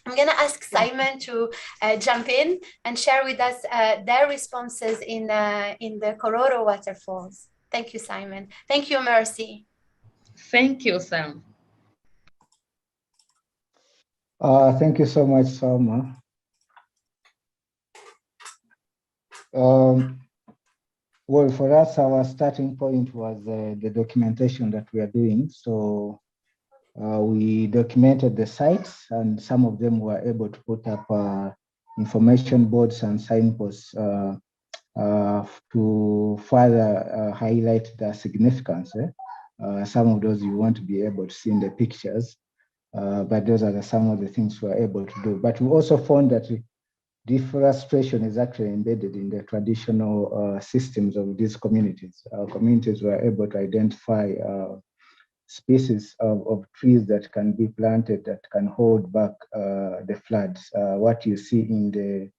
I'm going to ask Simon to jump in and share with us their responses in the Kororo waterfalls. Thank you, Simon. Thank you, Mercy. Thank you, Sam. Thank you so much, Salma. Well, for us, our starting point was the documentation that we are doing. So we documented the sites, and some of them were able to put up information boards and signposts to further highlight the significance. Some of those you want to be able to see in the pictures, but those are some of the things we were able to do. But we also found that deforestation is actually embedded in the traditional systems of these communities. Our communities were able to identify species of trees that can be planted that can hold back the floods. What you see in the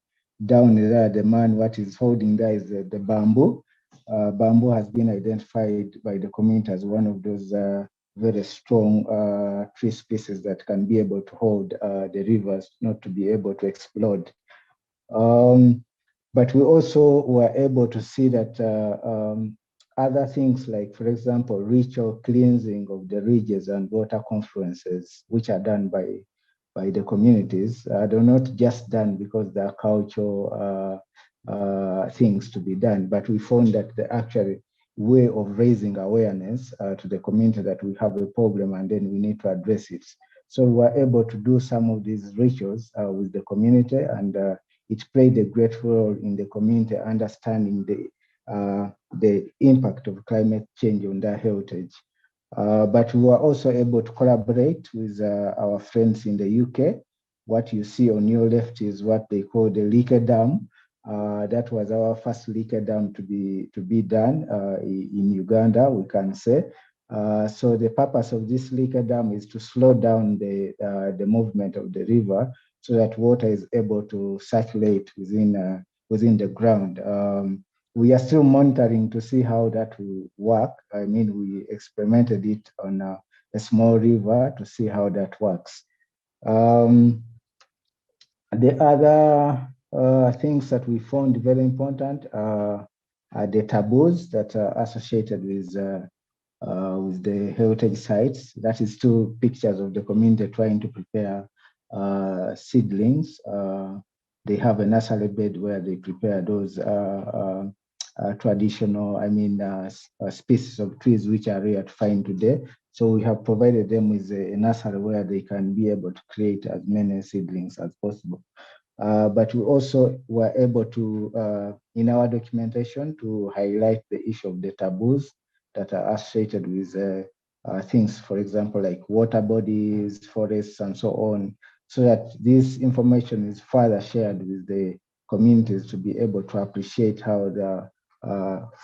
down there, the man, what is holding there is the bamboo. Bamboo has been identified by the community as one of those very strong tree species that can be able to hold the rivers, not to be able to explode. But we also were able to see that other things like, for example, ritual cleansing of the ridges and water confluences, which are done by the communities, they're not just done because they're cultural things to be done, but we found that the actual way of raising awareness to the community that we have a problem and then we need to address it. So we were able to do some of these rituals with the community, and it played a great role in the community understanding the impact of climate change on their heritage. But we were also able to collaborate with our friends in the UK. What you see on your left is what they call the leaker dam. That was our first leaker dam to be done in Uganda, we can say. So the purpose of this leaker dam is to slow down the movement of the river so that water is able to circulate within the ground. We are still monitoring to see how that will work. I mean, we experimented it on a small river to see how that works. The other things that we found very important are the taboos that are associated with the heritage sites. That is two pictures of the community trying to prepare seedlings. They have a nursery bed where they prepare those traditional, species of trees which are rare to find today. So we have provided them with a nursery where they can be able to create as many seedlings as possible. But we also were able to, in our documentation, to highlight the issue of the taboos that are associated with things, for example, like water bodies, forests, and so on, so that this information is further shared with the communities to be able to appreciate how the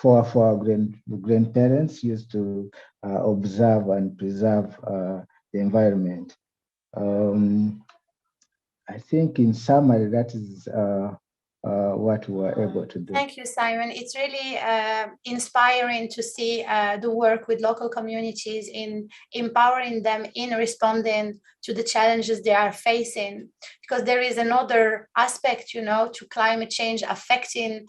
for our grandparents used to observe and preserve the environment. I think in summary, that is what we were able to do. Thank you, Simon. It's really inspiring to see the work with local communities in empowering them in responding to the challenges they are facing, because there is another aspect, to climate change affecting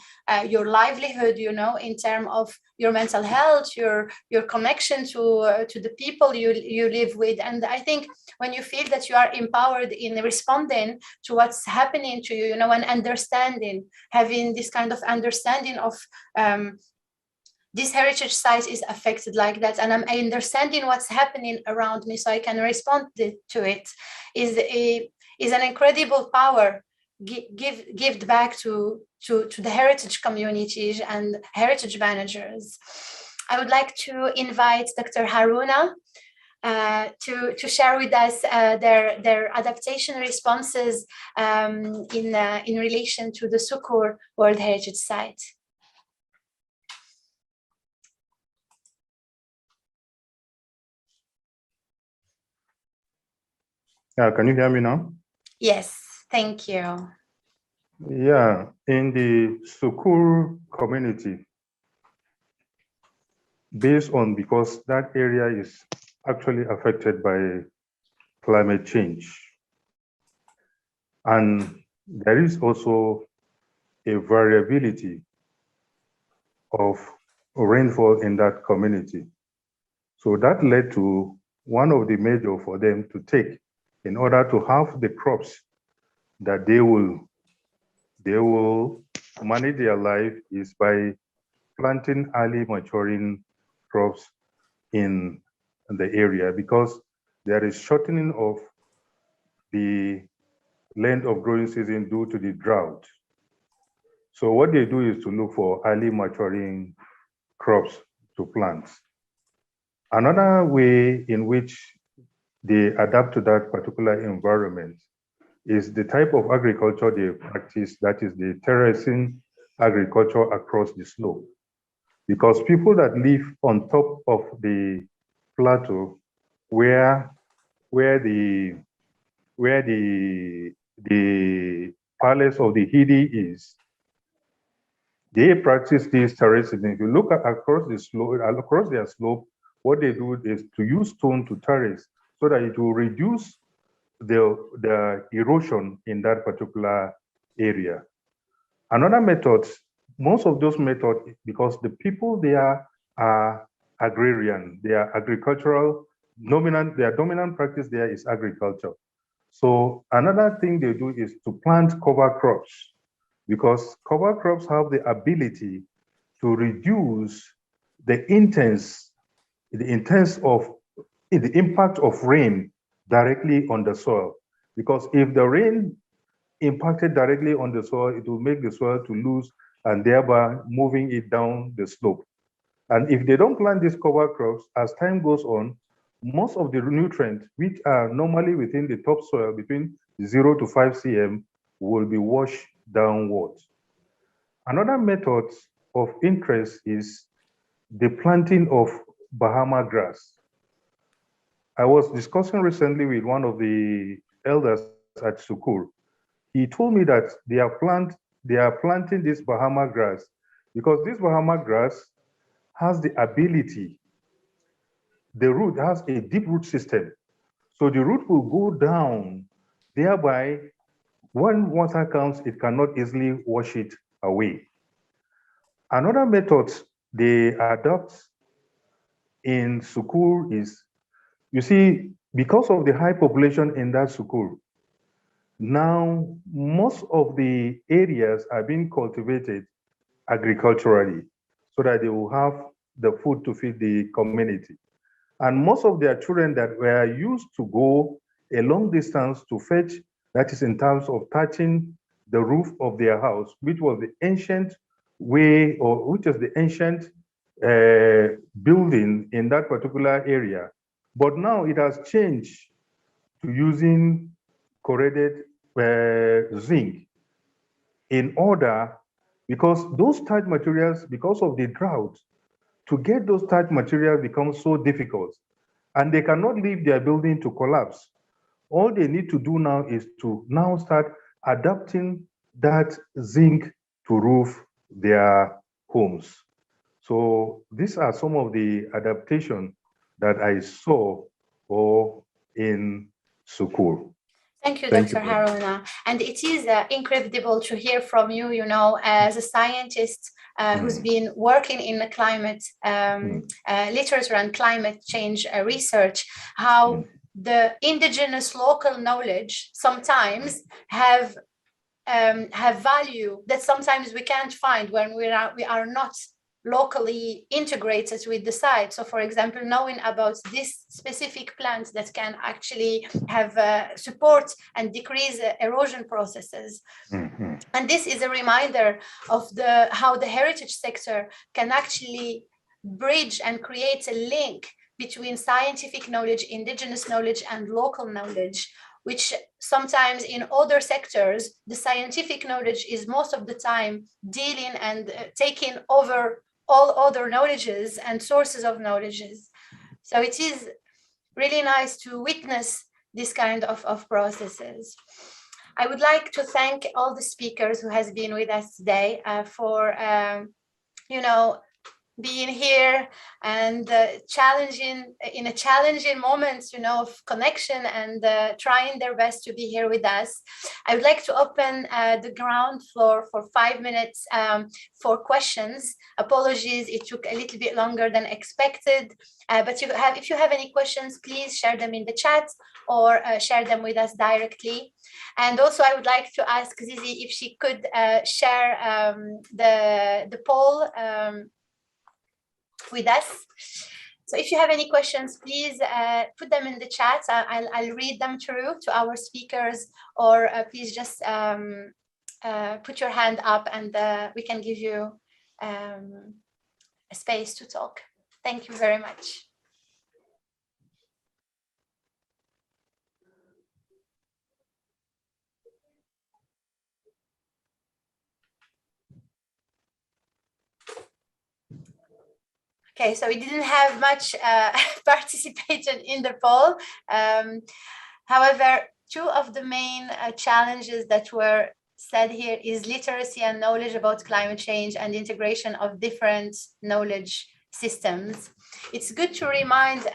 your livelihood, in terms of your mental health, your connection to the people you live with. And I think when you feel that you are empowered in responding to what's happening to you, and understanding, having this kind of understanding of this heritage site is affected like that, and I'm understanding what's happening around me so I can respond to it, is an incredible power give back to the heritage communities and heritage managers. I would like to invite Dr. Haruna to share with us their adaptation responses in relation to the Sukur World Heritage Site. Can you hear me now? Yes, thank you. Yeah, in the Sukur community, because that area is actually affected by climate change. And there is also a variability of rainfall in that community. So that led to one of the measures for them to take in order to have the crops that they will manage their life is by planting early maturing crops in the area, because there is shortening of the length of growing season due to the drought. So what they do is to look for early maturing crops to plant. Another way in which they adapt to that particular environment is the type of agriculture they practice, that is the terracing agriculture across the slope. Because people that live on top of the plateau where the palace of the Hidi is, they practice this terracing. If you look across their slope, what they do is to use stone to terrace so that it will reduce the erosion in that particular area. Another method, most of those methods, because the people there are agrarian, they are agricultural, their dominant practice there is agriculture. So another thing they do is to plant cover crops, because cover crops have the ability to reduce the impact of rain directly on the soil. Because if the rain impacted directly on the soil, it will make the soil to lose and thereby moving it down the slope. And if they don't plant these cover crops, as time goes on, most of the nutrients, which are normally within the topsoil between 0 to 5 cm, will be washed downwards. Another method of interest is the planting of Bahama grass. I was discussing recently with one of the elders at Sukkur. He told me that they are planting this Bahama grass because this Bahama grass has the ability, the root has a deep root system. So the root will go down, thereby when water comes, it cannot easily wash it away. Another method they adopt in Sukkur is, you see, because of the high population in that Sukkur, now most of the areas are being cultivated agriculturally so that they will have the food to feed the community. And most of their children that were used to go a long distance to fetch, that is in terms of touching the roof of their house, which was the ancient way, or which is the ancient building in that particular area. But now it has changed to using corroded zinc in order, because those starch materials, because of the drought, to get those starch materials becomes so difficult, and they cannot leave their building to collapse. All they need to do now is to now start adapting that zinc to roof their homes. So these are some of the adaptation that I saw in Sukkur. Thank you, Dr. Haruna. And it is incredible to hear from you, you know, as a scientist who's been working in the climate literature and climate change research, how the indigenous local knowledge sometimes have value that sometimes we can't find when we are not locally integrated with the site. So for example, knowing about this specific plant that can actually have support and decrease erosion processes. And this is a reminder of how the heritage sector can actually bridge and create a link between scientific knowledge, indigenous knowledge, and local knowledge, which sometimes in other sectors, the scientific knowledge is most of the time dealing and taking over all other knowledges and sources of knowledges. So it is really nice to witness this kind of processes. I would like to thank all the speakers who has been with us today for, you know, being here and challenging moments, you know, of connection and trying their best to be here with us. I would like to open the ground floor for 5 minutes for questions. Apologies, it took a little bit longer than expected, but if you have any questions, please share them in the chat or share them with us directly. And also I would like to ask Zizi if she could share the poll with us. So if you have any questions, please put them in the chat. I'll read them through to our speakers, or please just put your hand up and we can give you a space to talk. Thank you very much. Okay, so we didn't have much participation in the poll. However, two of the main challenges that were said here is literacy and knowledge about climate change and integration of different knowledge systems. It's good to remind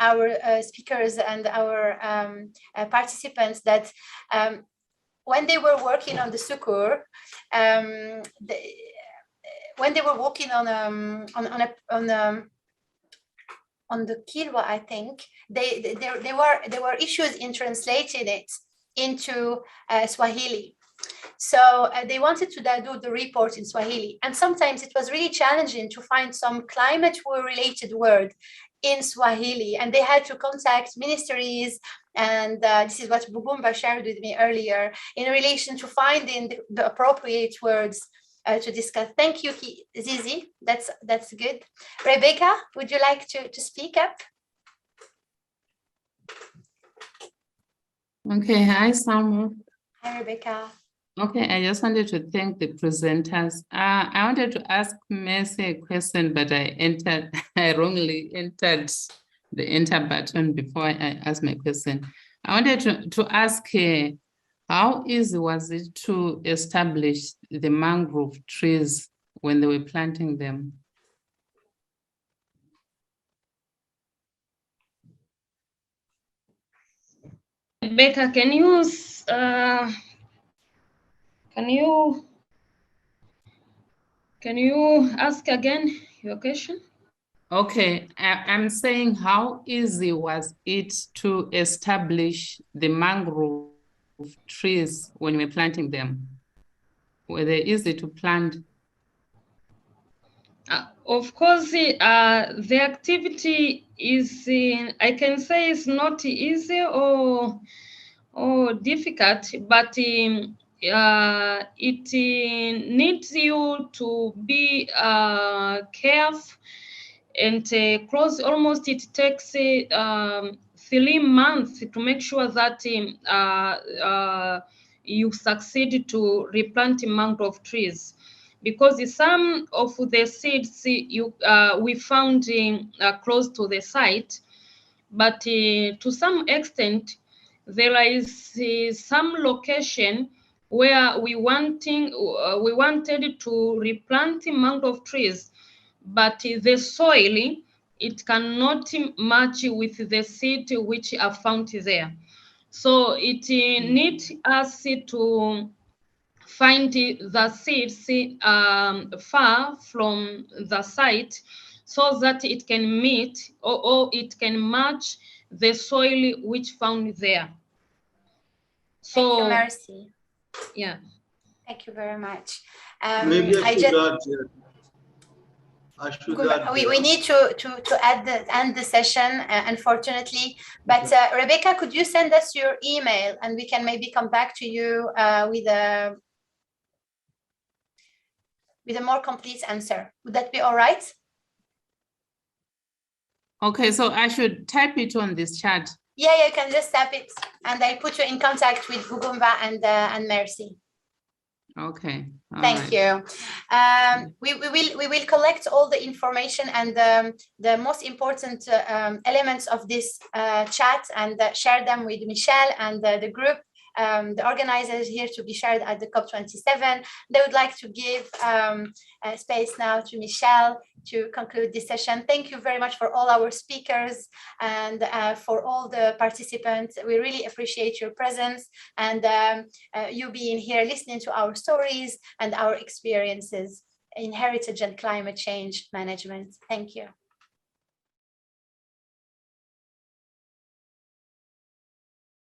our speakers and our participants that when they were working on the Sukkur, when they were working on the Kilwa, I think there were issues in translating it into Swahili. So they wanted to do the report in Swahili, and sometimes it was really challenging to find some climate-related word in Swahili, and they had to contact ministries, and this is what Bugumba shared with me earlier in relation to finding the appropriate words to discuss. Thank you, Zizi. That's good. Rebecca, would you like to speak up? Okay, hi, Salma. Hi, Rebecca. Okay, I just wanted to thank the presenters. I wanted to ask Mercy a question, but I wrongly entered the enter button before I asked my question. I wanted to ask how easy was it to establish the mangrove trees when they were planting them? Rebecca, can you ask again your question? Okay, I'm saying how easy was it to establish the mangrove trees when we're planting them? Were they easy to plant? Of course, the activity is, I can say it's not easy or difficult, but it needs you to be careful and close. Almost it takes 3 months to make sure that you succeed to replant mangrove trees, because some of the seeds we found close to the site, but to some extent there is some location where we wanted to replant mangrove trees, but the soil, it cannot match with the seed which are found there. So it needs us to find the seeds far from the site so that it can meet or it can match the soil which found there. So, thank you, Mercy. Yeah. Thank you very much. Maybe I should add. We need to end the session, unfortunately. But Rebecca, could you send us your email and we can maybe come back to you with a more complete answer? Would that be all right? Okay, so I should type it on this chat. Yeah, you can just tap it, and I put you in contact with Bugumba and Mercy. Okay. Thank you. We will collect all the information and the most important elements of this chat and share them with Michelle and the group, the organizers here, to be shared at the COP27. They would like to give space now to Michelle to conclude this session. Thank you very much for all our speakers and for all the participants. We really appreciate your presence and you being here listening to our stories and our experiences in heritage and climate change management. Thank you.